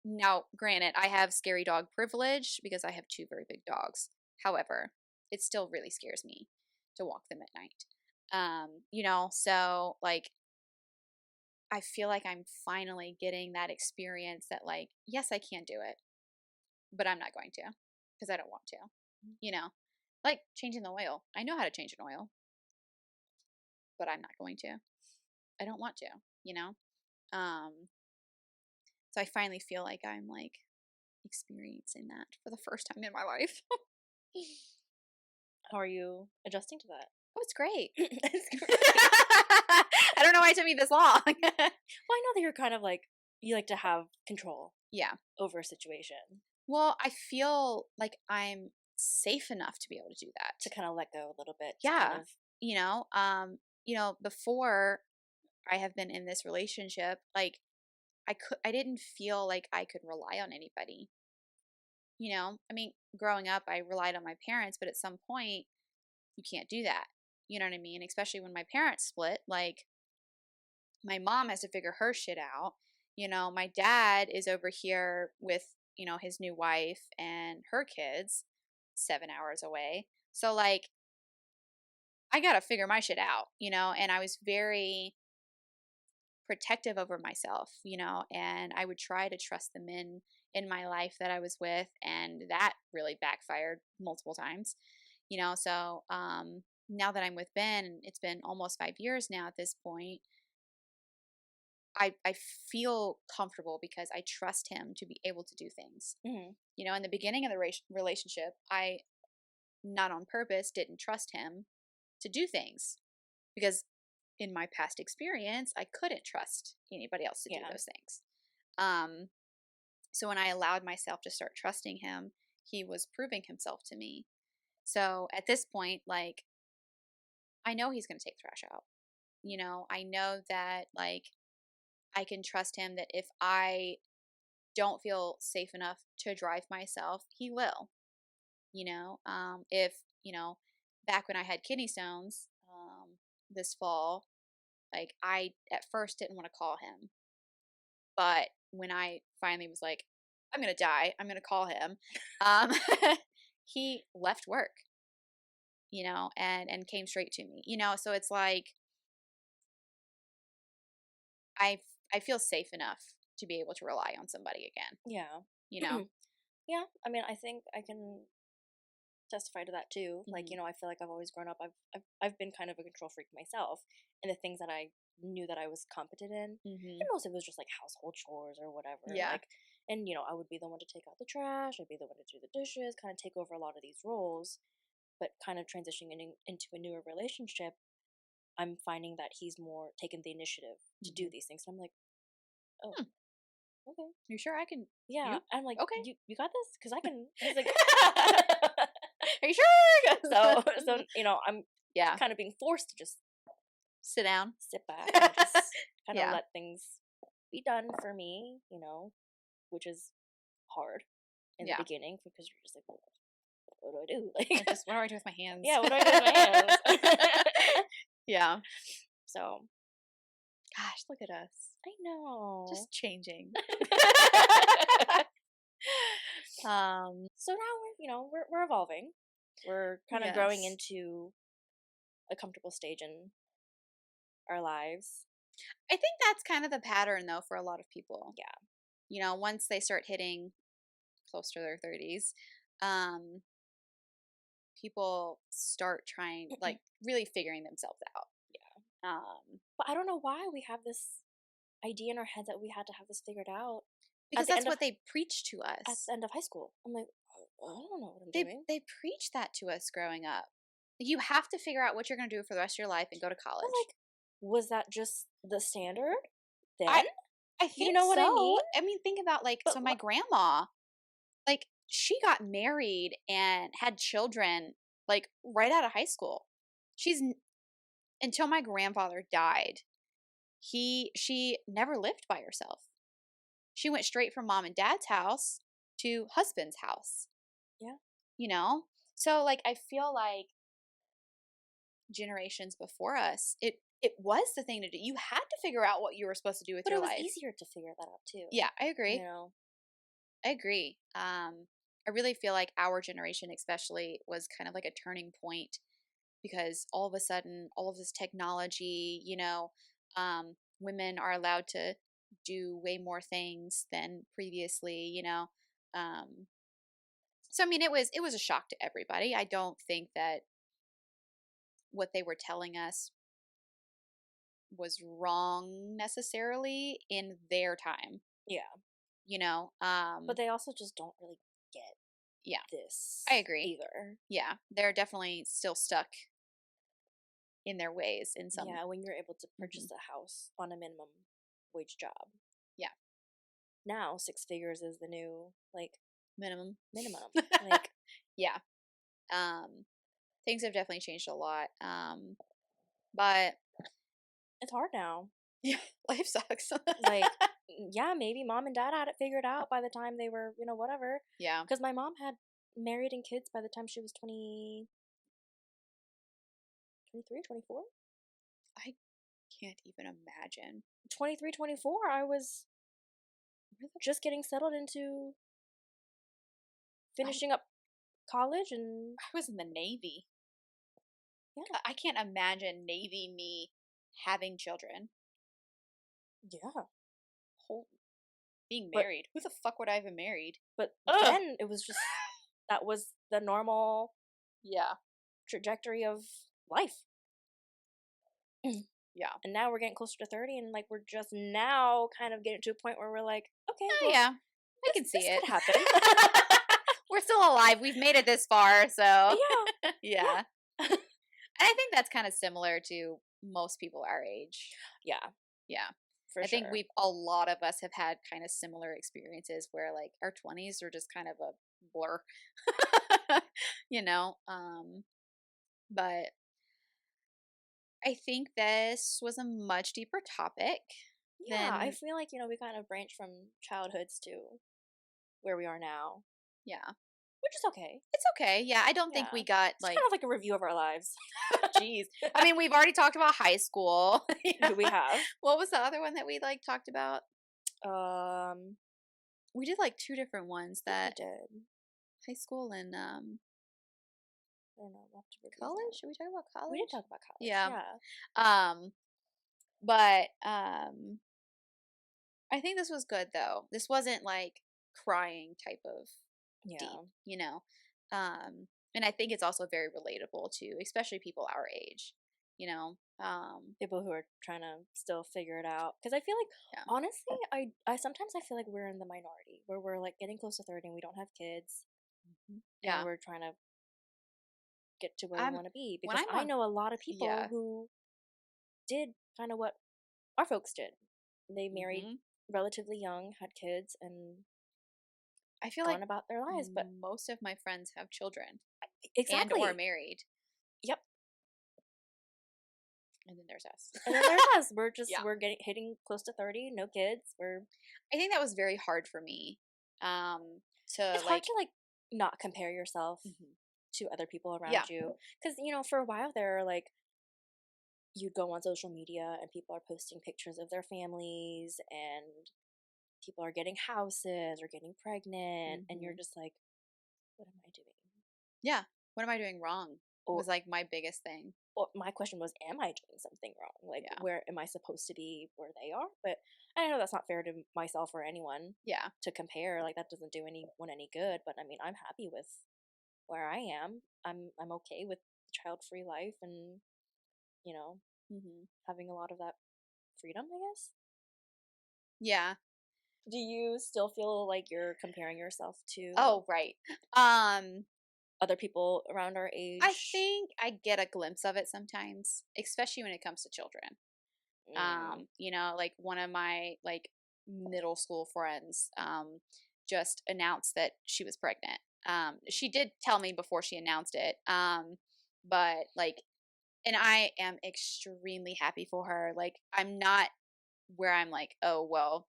now granted, I have scary dog privilege because I have two very big dogs. However, it still really scares me to walk them at night. So like I feel like I'm finally getting that experience that like, yes, I can do it, but I'm not going to because I don't want to, you know, like changing the oil. I know how to change an oil, but I'm not going to. I don't want to, you know? Um, so I finally feel like I'm like experiencing that for the first time in my life. How are you adjusting to that? Oh, it's great. It's great. I don't know why it took me this long. Well, I know that you're kind of like, you like to have control Yeah. over a situation Well, I feel like I'm safe enough to be able to do that. to kind of let go a little bit. To Yeah. kind of, Before I have been in this relationship, like I didn't feel like I could rely on anybody. I mean, growing up, I relied on my parents, but at some point, you can't do that. You know what I mean? Especially when my parents split, like my mom has to figure her shit out. My dad is over here with, his new wife and her kids 7 hours away. So, like, I got to figure my shit out, and I was very protective over myself, and I would try to trust the men in my life that I was with, and that really backfired multiple times, so now that I'm with Ben, it's been almost 5 years now at this point. I feel comfortable because I trust him to be able to do things. mm-hmm. In the beginning of the relationship, I, not on purpose, didn't trust him to do things because in my past experience, I couldn't trust anybody else to do those things. Um, so when I allowed myself to start trusting him, he was proving himself to me. So at this point, like, I know he's going to take the trash out. I know that, like, I can trust him that if I don't feel safe enough to drive myself, he will. If, back when I had kidney stones this fall, like, I at first didn't want to call him But when I finally was like, I'm going to die, I'm going to call him, um, he left work, and came straight to me, so it's like, I, I feel safe enough to be able to rely on somebody again, Yeah. you know? Yeah. I mean, I think I can testify to that too. Like, Mhm. I feel like I've always grown up. I've been kind of a control freak myself, and the things that I knew that I was competent in, and Mhm. most of it was just like household chores or whatever. Yeah. Like, and I would be the one to take out the trash. I'd be the one to do the dishes. Kind of take over a lot of these roles. But kind of transitioning into a newer relationship, I'm finding that he's more taking the initiative to do Mhm. these things. And I'm like, oh, Hmm. okay, You sure I can? yeah. You I'm like, okay? you got this, because I can. He's like, Are you sure? so I'm Yeah. kind of being forced to just Sit down. sit back and just kind of Yeah. let things be done for me, which is hard in the Yeah. beginning, because you're just like, well, what do I do? Like, Like, just what do I do with my hands? yeah, what do I do with my hands? Yeah. So Gosh, look at us. I know. Just changing. So now we're evolving. We're kind of growing Yes. into a comfortable stage in our lives. I think that's kind of the pattern though for a lot of people. Yeah. Once they start hitting close to their 30s, um, people start trying, like, really figuring themselves out. But I don't know why we have this idea in our head that we had to have this figured out Because that's what they preach to at us. the end of high school. I'm like, I don't know what I'm They doing. they preach that to us growing up. You have to figure out what you're going to do for the rest of your life and go to But college. like, was that just the standard I then? I You think know what I so. mean? I mean, think about, like, But so my grandma, like, she got married and had children, like, right out of high school. She's until my grandfather died, she never lived by herself. She went straight from mom and dad's house to husband's house, yeah, you know? So, like, I feel like generations before us, it was the thing to do. You had to figure out what you were supposed to do with but your it was life. easier to figure that out too. Yeah, I You agree. know? I agree. I really feel like our generation, especially, was kind of like a turning point because all of a sudden, all of this technology, women are allowed to do way more things than previously. Um, so I mean, it was a shock to everybody. I don't think that what they were telling us was wrong necessarily in their time. Yeah. You know, But they also just don't really get yeah, this I agree. either. Yeah, they're definitely still stuck in their ways in some. Yeah, when you're able to purchase Mhm. a house on a minimum wage job. Yeah, Now 6 figures is the new minimum. minimum. Like, Yeah. Um, things have definitely changed a lot. But it's hard now. yeah, life sucks. Like, yeah, maybe mom and dad had it figured out by the time they were, whatever. Yeah, Because my mom had married and kids by the time she was 20, 23, 24. I can't even imagine. 23, 24, I was just getting settled into I, finishing up college, and I was in the Navy. yeah, I can't imagine Navy me having children. yeah. Whole being But married. Who the fuck would I have married? but Ugh. then it was just that was the normal Yeah. trajectory of life. Yeah. And now we're getting closer to 30, and like we're just now kind of getting to a point where we're like, okay, Oh well, yeah. I this, can see this it. could happen. We're still alive. We've made it this far, so Yeah, yeah. And I think that's kind of similar to most people our age. yeah, Yeah. for I think sure. a lot of us have had kind of similar experiences where, like, our 20s are just kind of a blur. you know? But I think this was a much deeper topic Yeah, I than, feel like we kind of branched from childhoods to where we are now, yeah. which is okay. It's okay. Yeah, I don't think Yeah, we got, it's like, kind of like a review of our lives. geez. I mean, we've already talked about high school. We have What was the other one that we, like, talked about? We did like 2 different ones I that think we did. high school and I don't know. We'll have to review college. that. Should we talk about college? We did talk about college. Yeah. Yeah. But I think this was good though. This wasn't like crying type of deep, Yeah. you know. And I think it's also very relatable to especially people our age, you know. People who are trying to still figure it out. Because I feel like, Yeah. honestly, I sometimes I feel like we're in the minority where we're like getting close to 30 and we don't have kids. Yeah. And we're trying to get to where we I'm want to be. when Because I'm I on know a lot of people yeah. who did kind of what our folks did. They married Mhm. relatively young, had kids, and I feel like gone about their lives. But most of my friends have children and or exactly. married, Yep. and then there's us. And then there's us. We're just Yeah. we're getting hitting close to 30, no kids. I think that was very hard for me. To It's hard like to like not compare yourself mhm. to other people Yeah. around you. Because for a while there, like you'd go on social media and people are posting pictures of their families and people are getting houses or getting pregnant, and you're Mhm. just like, what am I doing? Yeah. What am I doing wrong? Or Was like my biggest thing. Well, my question was, am I doing something wrong? Like, Yeah. where am I supposed to be where they are? But I know that's not fair to myself or anyone Yeah. to compare. Like, that doesn't do anyone any good. But I mean, I'm happy with where I am. I'm okay with child-free life and, you know, Mhm. having a lot of that freedom, I guess. Yeah. Do you still feel like you're comparing yourself to Oh, right. Um, other people around our I age? think I get a glimpse of it sometimes, especially when it comes to children. Mm. Like one of my like middle school friends just announced that she was pregnant. She did tell me before she announced it. But like and I am extremely happy for her. Like I'm not where I'm like, "Oh, well,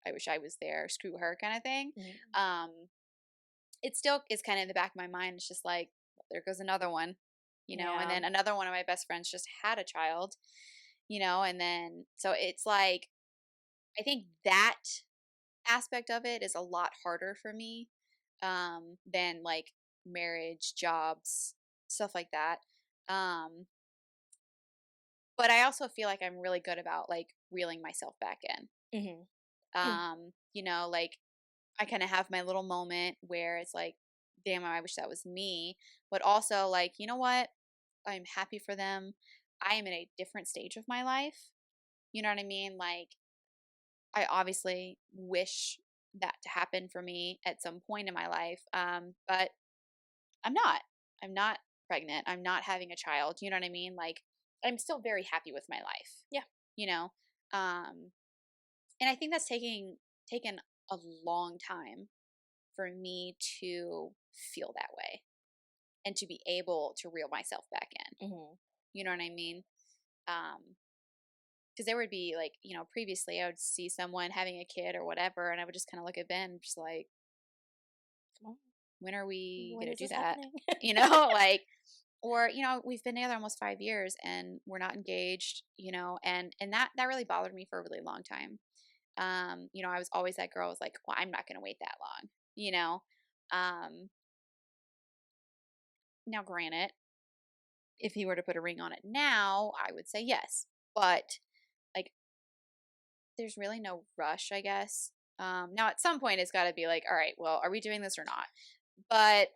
I wish I was there, screw her" kind of thing. Mm. Um it still is kind of in the back of my mind. It's just like, well, there goes another one, and Yeah. then another one of my best friends just had a child, and then so it's like I think that aspect of it is a lot harder for me than like marriage, jobs, stuff like that. Um, but I also feel like I'm really good about like reeling myself back in. Hmm. Like I kind of have my little moment where it's like, damn, I wish that was me. But also, like, you know what? I'm happy for them. I am in a different stage of my life. You know what I mean? Like, I obviously wish that to happen for me at some point in my life. But I'm not. I'm not pregnant. I'm not having a child. You know what I mean? Like, I'm still very happy with my life. Yeah. You know? Um, and I think that's taken a long time for me to feel that way and to be able to reel myself back in. Hmm. You know what I mean? Because there would be like, previously I would see someone having a kid or whatever, and I would just kind of look at Ben, just like, Come on. when are we When gonna is do this that? happening? Like, or we've been together almost 5 years and we're not engaged, and that really bothered me for a really long time. I was always that girl. I was like, well, I'm not gonna wait that long, you know. Um, Now, granted, if he were to put a ring on it now, I would say yes. But like there's really no rush, I guess. Now at some point it's got to be like, all right, well, are we doing this or not? But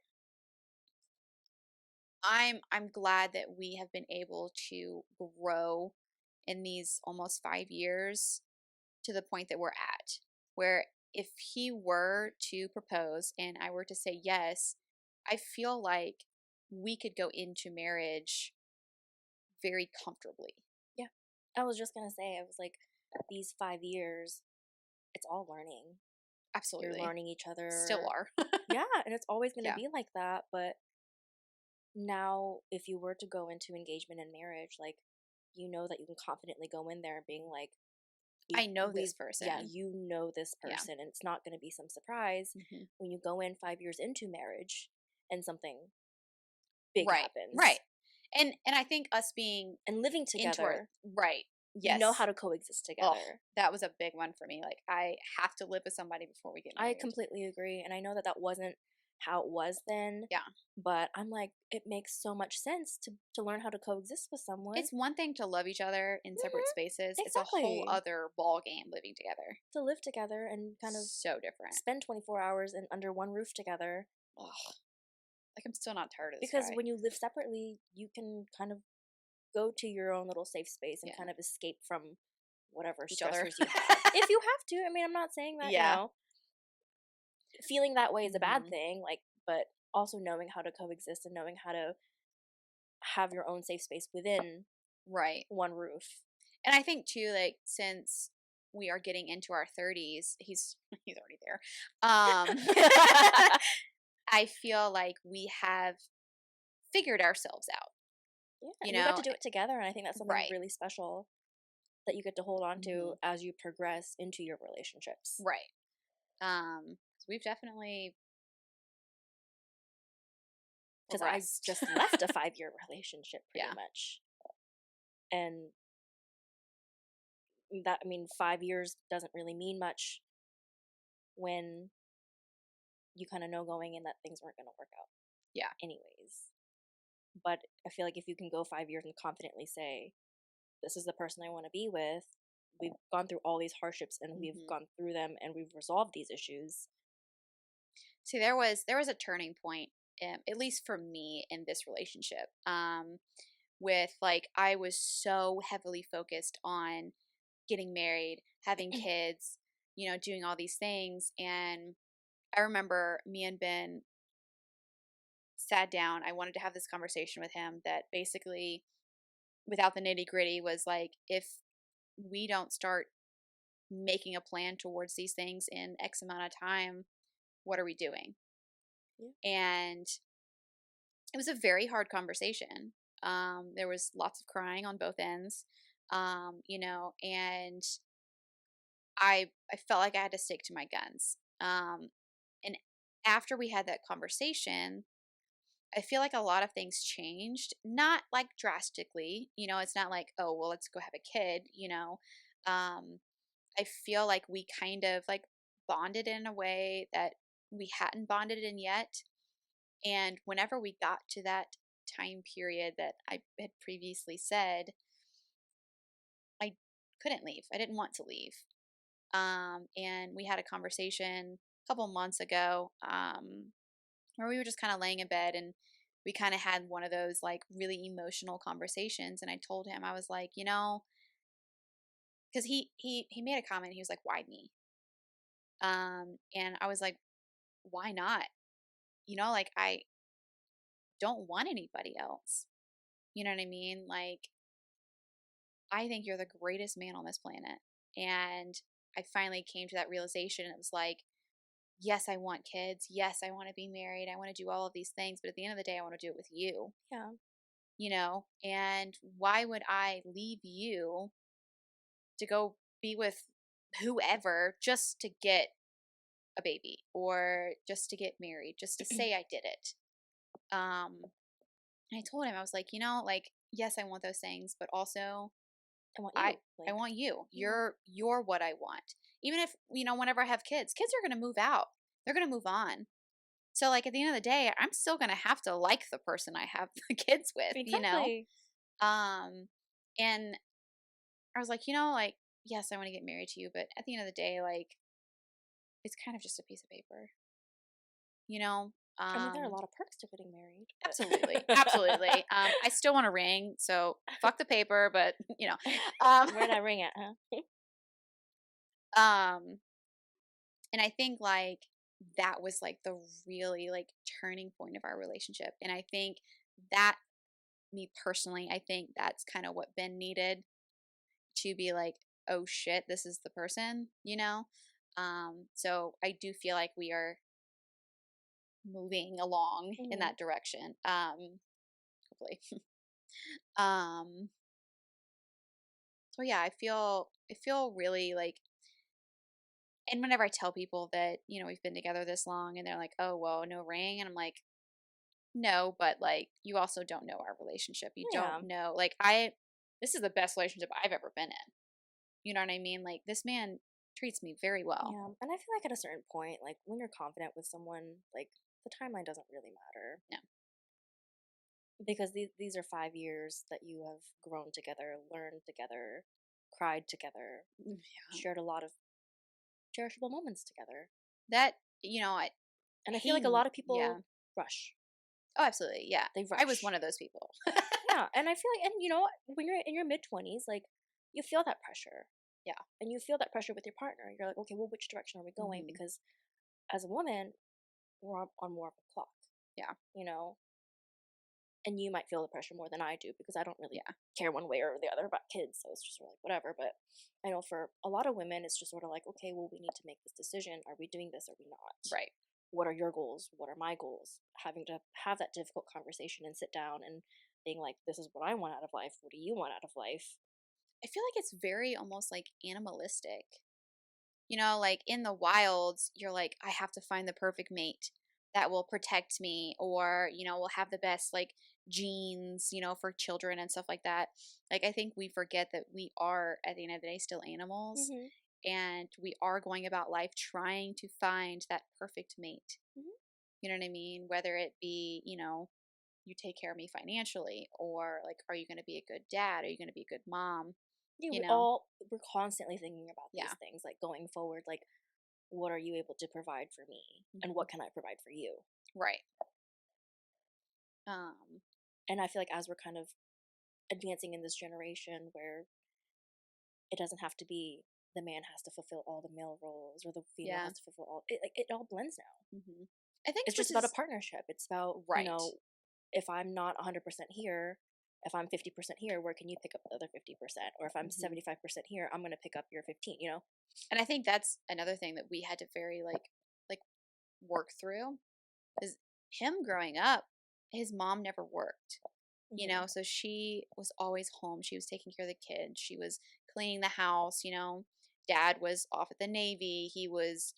I'm glad that we have been able to grow in these almost 5 years to the point that we're at. Where if he were to propose and I were to say yes, I feel like we could go into marriage very comfortably. Yeah. I was just gonna say, I was like, these 5 years, it's all learning. You're Absolutely. learning each Still other. are. Yeah, and it's always gonna Yeah. be like that. But now, if you were to go into engagement and marriage, like, you know that you can confidently go in there being like, I know this yeah, person. you know this Yeah. person, and it's not gonna be some surprise Hmm. when you go in 5 years into marriage and something big Right. Right. happens. And I think us being And living into our together, right. You know Yes. how to coexist Oh, together. that was a big one for me. Like, I have to live with somebody before we get I married. completely agree, and I know that that wasn't how it was then, Yeah. but I'm like, it makes so much sense to learn how to coexist with someone. It's one thing to love each other in separate Mhm. spaces. It's a whole Exactly. other ball game living together. To live together and kind of So different. spend 24 hours in under one roof together. Ugh. Like, I'm still not tired of this Because guy. when you live separately, you can kind of go to your own little safe space and Yeah. kind of escape from whatever Each other. stressors you have. If you have to, I mean, I'm not saying that, Yeah. feeling that way is a bad Mhm. thing, like, but also knowing how to coexist and knowing how to have your own safe space within Right. one roof. And I think too, like, since we are getting into our 30s, he's he's already there. I feel like we have figured ourselves out, Yeah, you and you got know? to do it together, and I think that's something Right. really special that you get to hold on to Mhm. as you progress into your relationships. Right. 'Cause we've definitely Because I progressed. just left a 5-year relationship pretty Yeah. much. And that, I mean, 5 years doesn't really mean much when you kind of know going in that things weren't going to work out Yeah. anyways. But I feel like if you can go 5 years and confidently say, this is the person I want to be with, we've gone through all these hardships and we've Mhm. gone through them and we've resolved these issues. See, there was a turning point, at least for me in this relationship. With like I was so heavily focused on getting married, having kids, doing all these things. And I remember me and Ben sat down. I wanted to have this conversation with him that basically, without the nitty gritty, was like, if we don't start making a plan towards these things in X amount of time, what are we doing? Yeah. And it was a very hard conversation. There was lots of crying on both ends, and I felt like I had to stick to my guns. And after we had that conversation, I feel like a lot of things changed, not like drastically. It's not like, oh, well, let's go have a kid. Um, I feel like we kind of like bonded in a way that we hadn't bonded in yet. And whenever we got to that time period that I had previously said, I couldn't leave. I didn't want to leave. And we had a conversation a couple months ago, where we were just kind of laying in bed and we kind of had one of those like really emotional conversations. And I told him, I was like, because he made a comment. He was like, "Why me?" And I was like, "Why not?" Like I don't want anybody else. You know what I mean? Like I think you're the greatest man on this planet. And I finally came to that realization. It was like, yes, I want kids. Yes, I want to be married. I want to do all of these things. But at the end of the day, I want to do it with you, Yeah. And why would I leave you to go be with whoever just to get a baby or just to get married, just to say I did it? Um, and I told him, I was like, like, yes, I want those things, but also I want I you. I Like, want you. yeah. You're what I want. Even if, whenever I have kids, kids are going to move out. They're going to move on. So like at the end of the day, I'm still going to have to like the person I have the kids with. Exactly. Um and I was like, like yes, I want to get married to you, but at the end of the day, like it's kind of just a piece of paper. You know? I mean, there are a lot of perks to getting married. Absolutely. Absolutely. I still want a ring, so fuck the paper, but Where that ring at, huh? um and I think like that was like the really like turning point of our relationship. And I think that, me personally, I think that's kind of what Ben needed to be like, oh shit, this is the person. So I do feel like we are moving along in Hmm. that direction. Hopefully. um so yeah, I feel really like, and whenever I tell people that, we've been together this long and they're like, "Oh, well, no ring." And I'm like, "No, but like you also don't know our relationship. You don't Yeah. know like this is the best relationship I've ever been in. You know what I mean? Like, this man treats me very well. Yeah, and I feel like at a certain point, like when you're confident with someone, like the timeline doesn't really matter No. because these are 5 years that you have grown together, learned together, cried together, Yeah. shared a lot of cherishable moments together. That, you know, And I feel like a lot of yeah. people rush. Oh, absolutely. Yeah. They I was one rush. of those people. Yeah, and I feel like, and you know, when you're in your mid 20s, like you feel that pressure, Yeah. and you feel that pressure with your partner. You're like, okay, well, which direction are we going? Hmm. Because as a woman, we're on more of a clock, Yeah. you know, and you might feel the pressure more than I do because I don't really Yeah. care one way or the other about kids, so it's just sort of like whatever. But I know for a lot of women, it's just sort of like, okay, well, we need to make this decision. Are we doing this? Or are we not? Right. What are your goals? What are my goals? Having to have that difficult conversation and sit down and being like, this is what I want out of life. What do you want out of life? I feel like it's very almost like animalistic. You know, like in the wilds, you're like, I have to find the perfect mate that will protect me or, will have the best like genes, for children and stuff like that. Like, I think we forget that we are, at the end of the day, still animals Hmm. and we are going about life trying to find that perfect mate. Hmm. You know what I mean? Whether it be, you take care of me financially or like, are you going to be a good dad? Are you going to be a good mom? Yeah, You know? we're constantly thinking about these Yeah. things, like going forward, like what are you able to provide for me, and Hmm. what can I provide for you? Right. Um, And I feel like as we're kind of advancing in this generation where it doesn't have to be the man has to fulfill all the male roles or the female yeah. has to fulfill all it, like it all blends now. Hmm. I think It's just which about a is partnership. It's about, right. if I'm not 100% here, if I'm 50% here, where can you pick up the other 50%? Or if I'm Hmm. 75% here, I'm going to pick up your 15, you know? And I think that's another thing that we had to very like work through is him growing up. His mom never worked, Hmm. so she was always home. She was taking care of the kids. She was cleaning the house. Dad was off at the Navy. He was,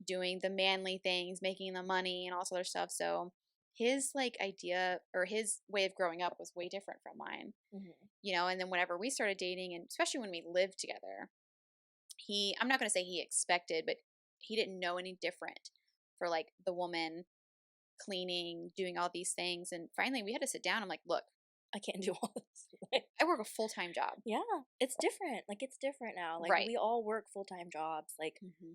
doing the manly things, making the money and all this other stuff. So his like idea or his way of growing up was way different from mine. Hmm. And then whenever we started dating and especially when we lived together, I'm not going to say he expected, but he didn't know any different for like the woman cleaning, doing all these things. And finally we had to sit down. I'm like, look, I can't do all this. I work a full-time job. Yeah, it's different. Like, it's different now. Like, Right. we all work full time jobs. Like, Hmm.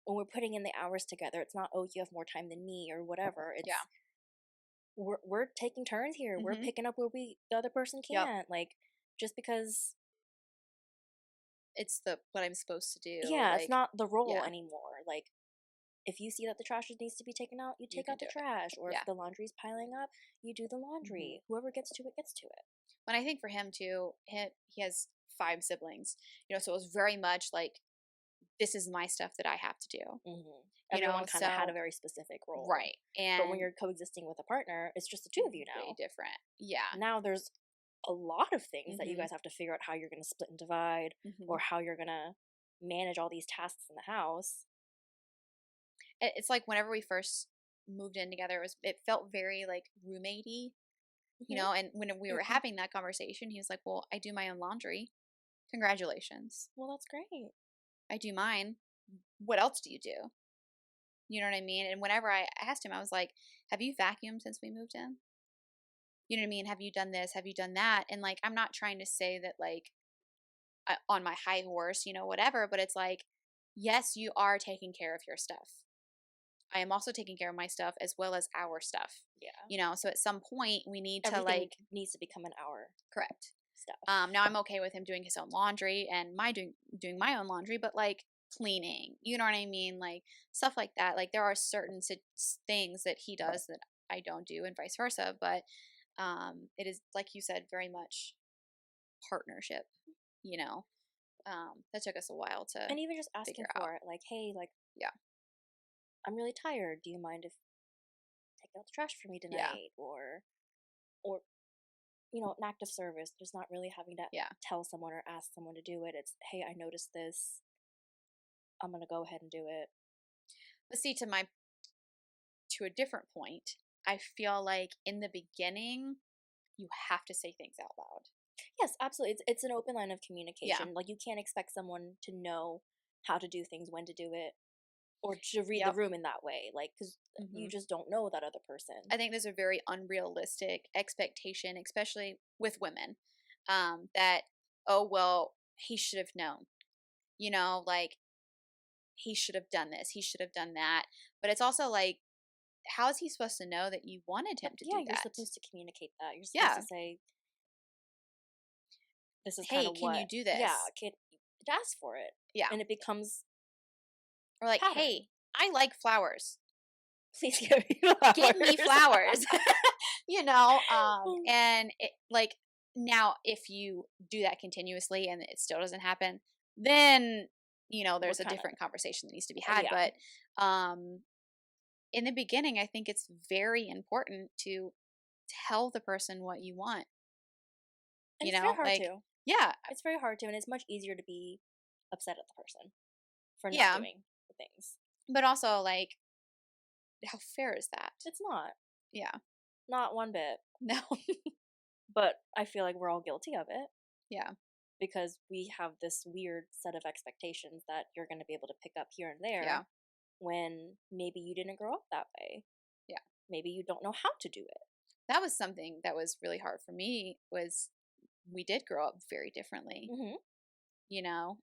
when we're putting in the hours together, it's not, oh, you have more time than me or whatever. Yeah. It's, we're taking turns here. We're Hmm. picking up where the other person Yep. can't. Like, just because, It's the what I'm supposed to do. yeah, it's Like, not the role yeah, anymore. Like, if you see that the trash needs to be taken out, you you take can out do the it. trash. Or if Yeah. the laundry's piling up, you do the Hmm. laundry. Whoever gets to it, gets to it. And I think for him too, he has 5 siblings, so it was very much like this is my stuff that I have to do. Hmm. Everyone kind of had a So very specific role. right. But when And you're coexisting with a partner, it's just the two of you way now. different. Yeah. Now there's a lot of things that you Hmm. guys have to figure out how you're going to split and divide, Hmm. or how you're going to manage all these tasks in the house. It's like whenever we first moved in together, it felt very like roommatey, Hmm. and when we were Hmm. having that conversation, he was like, "Well, I do my own laundry. Congratulations. Well, that's great. I do mine. What else do you do?" You know what I mean? And whenever I asked him, I was like, "Have you vacuumed since we moved in? You know what I mean? Have you done this? Have you done that?" And like, I'm not trying to say that like on my high horse, whatever, but it's like, yes, you are taking care of your stuff. I am also taking care of my stuff as well as our stuff. Yeah. So at some point we need to Everything like needs to become an hour correct. stuff. Now I'm okay with him doing his own laundry and my doing my own laundry, but like cleaning, you know what I mean? Like stuff like that. Like there are certain things that he does that I don't do and vice versa, but it is like you said very much partnership, you know. That took us a while to And even just asking figure out. for it, like, hey, like, Yeah. I'm really tired. Do you mind if taking out the trash for me Yeah. tonight? Or an act of service, just not really having to Yeah. tell someone or ask someone to do it. It's, hey, I noticed this. I'm gonna go ahead and do it. But see, to a different point, I feel like in the beginning, you have to say things out loud. Yes, absolutely. It's an open line of Yeah. communication. Like, you can't expect someone to know how to do things, when to do it, or to read the Yep. room in that way. Like, because you just don't know that other person. I think there's a very unrealistic expectation, especially with women, that, oh, well, he should have known, like he should have done this, he should have done that. But it's also like, how is he supposed to know that you wanted him to Yeah, do you're that? supposed to communicate that. You're supposed Yeah. to say, this is kind Hey, of can you what, do yeah, this? kid, ask for it. Yeah. And it becomes Or like, pattern. hey, I like flowers. Please give me flowers. Give me flowers. And it, like, now if you do that continuously and it still doesn't happen, then there's What a kind of, different conversation that needs to be had. yeah. But um in the beginning, I think it's very important to tell the person what you want. And it's very hard Like, to. yeah, It's very hard to, and it's much easier to be upset at the person for not yeah, doing the things. but also like, how fair is that? It's not. Yeah, Not one bit. no, But I feel like we're all guilty of it yeah, because we have this weird set of expectations that you're going to be able to pick up here and there yeah, when maybe you didn't grow up that way. yeah. Maybe you don't know how to do it. That was something that was really hard for me. Was we did grow up very differently. Mm-hmm. You know,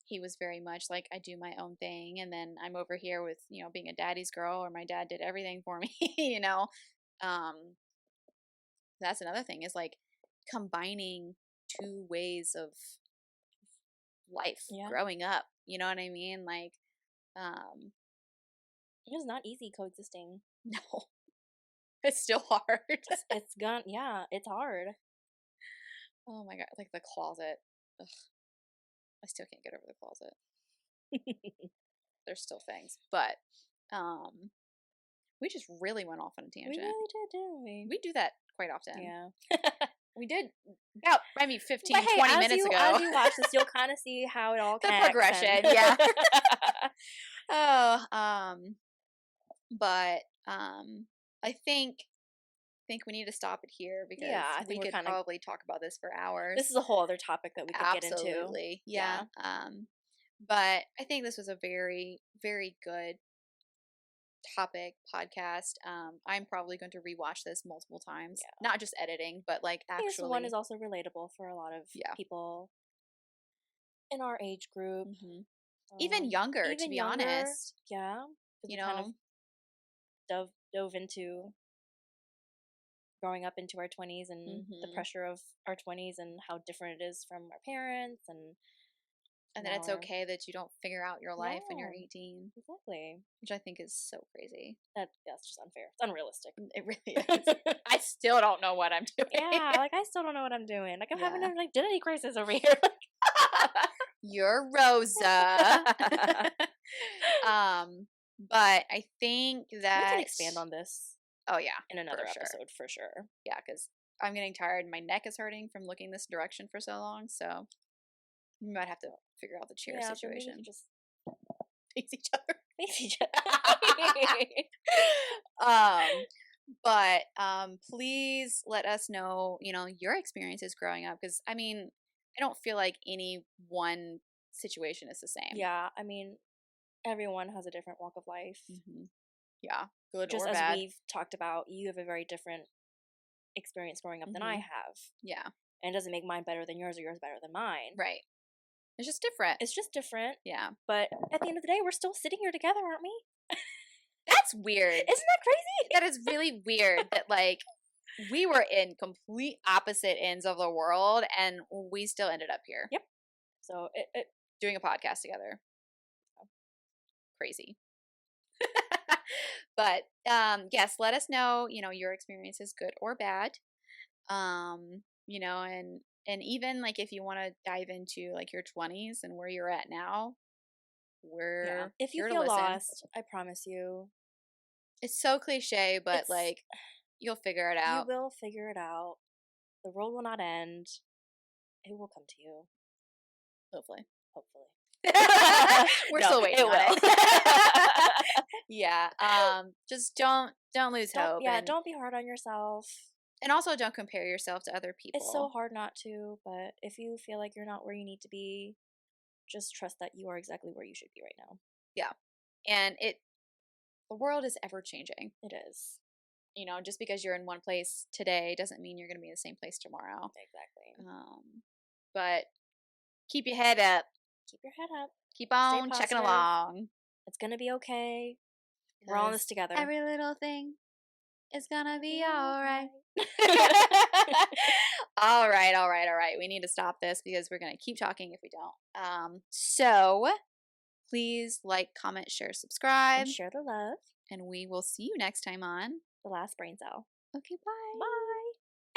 he was very much like, I do my own thing, and then I'm over here with being a daddy's girl, or my dad did everything for me. Um, that's another thing, is like combining two ways of life Yeah. growing up. You know what I mean? Like, um, It's not easy coexisting. no, it's still hard. Yeah, it's hard. Oh my god, like the closet. Ugh, I still can't get over the closet. There's still things, but um, we just really went off on a We tangent. really did, didn't we? We do that quite often. Yeah. We did about 15, But hey, 20 minutes ago. As you watch this, you'll kind of see how it all The connects. progression, yeah. Oh, but I think we need to stop it here, because Yeah, I we think we're could kinda, probably talk about this for hours. this is a whole other topic that we could get into. Absolutely, yeah. But I think this was a very, very good topic podcast. I'm probably going to rewatch this multiple times, Yeah. not just editing, but like I think this one actually. is also relatable for a lot of Yeah. people in our age group. Even younger, to be honest. Yeah. You kind of know, dove into growing up into our 20s and the pressure of our 20s and how different it is from our parents, and that it's okay that you don't figure out your life when you're Yeah. 18, exactly. which I think is so crazy. That's just unfair. It's unrealistic. It really is. I still don't know what I'm doing. Yeah, like I still don't know what I'm doing. Like I'm having Yeah. an identity crisis over here. You're Rosa. But I think that we can expand on this oh yeah, in another for sure. episode for sure. Yeah, because I'm getting tired. My neck is hurting from looking this direction for so long. So we might have to figure out the chair situation. Just Face each other. face each other. But please let us know, your experiences growing up, because I mean, I don't feel like any one situation is the same. Yeah, I mean, everyone has a different walk of life. Yeah, good just or as bad. we've talked about, you have a very different experience growing up than I have. Yeah, and it doesn't make mine better than yours or yours better than mine. Right. It's just different. It's just different. Yeah. But at the end of the day, we're still sitting here together, aren't we? That's weird. Isn't that crazy? That is really weird that, like, we were in complete opposite ends of the world and we still ended up here. Yep. So doing a podcast together. Crazy. But yes, let us know, your experiences, good or bad. And even like if you want to dive into like your 20s and where you're at now, we're if you here feel to listen. lost, I promise you. It's so cliche, but like you'll figure it out. You will figure it out. The world will not end. It will come to you. Hopefully. We're No, still waiting. It will. Yeah. Just don't lose hope. Yeah, don't be hard on yourself. And also don't compare yourself to other people. It's so hard not to, but if you feel like you're not where you need to be, just trust that you are exactly where you should be right now. Yeah. And the world is ever changing. It is. Just because you're in one place today doesn't mean you're going to be in the same place tomorrow. Exactly. But keep your head up. Keep your head up. Keep on checking along. It's going to be okay. We're all in this together. Every little thing is going to be all right. All right. We need to stop this because we're going to keep talking if we don't. So please like, comment, share, subscribe. And share the love. And we will see you next time on The Last Brain Cell. Okay, bye. Bye.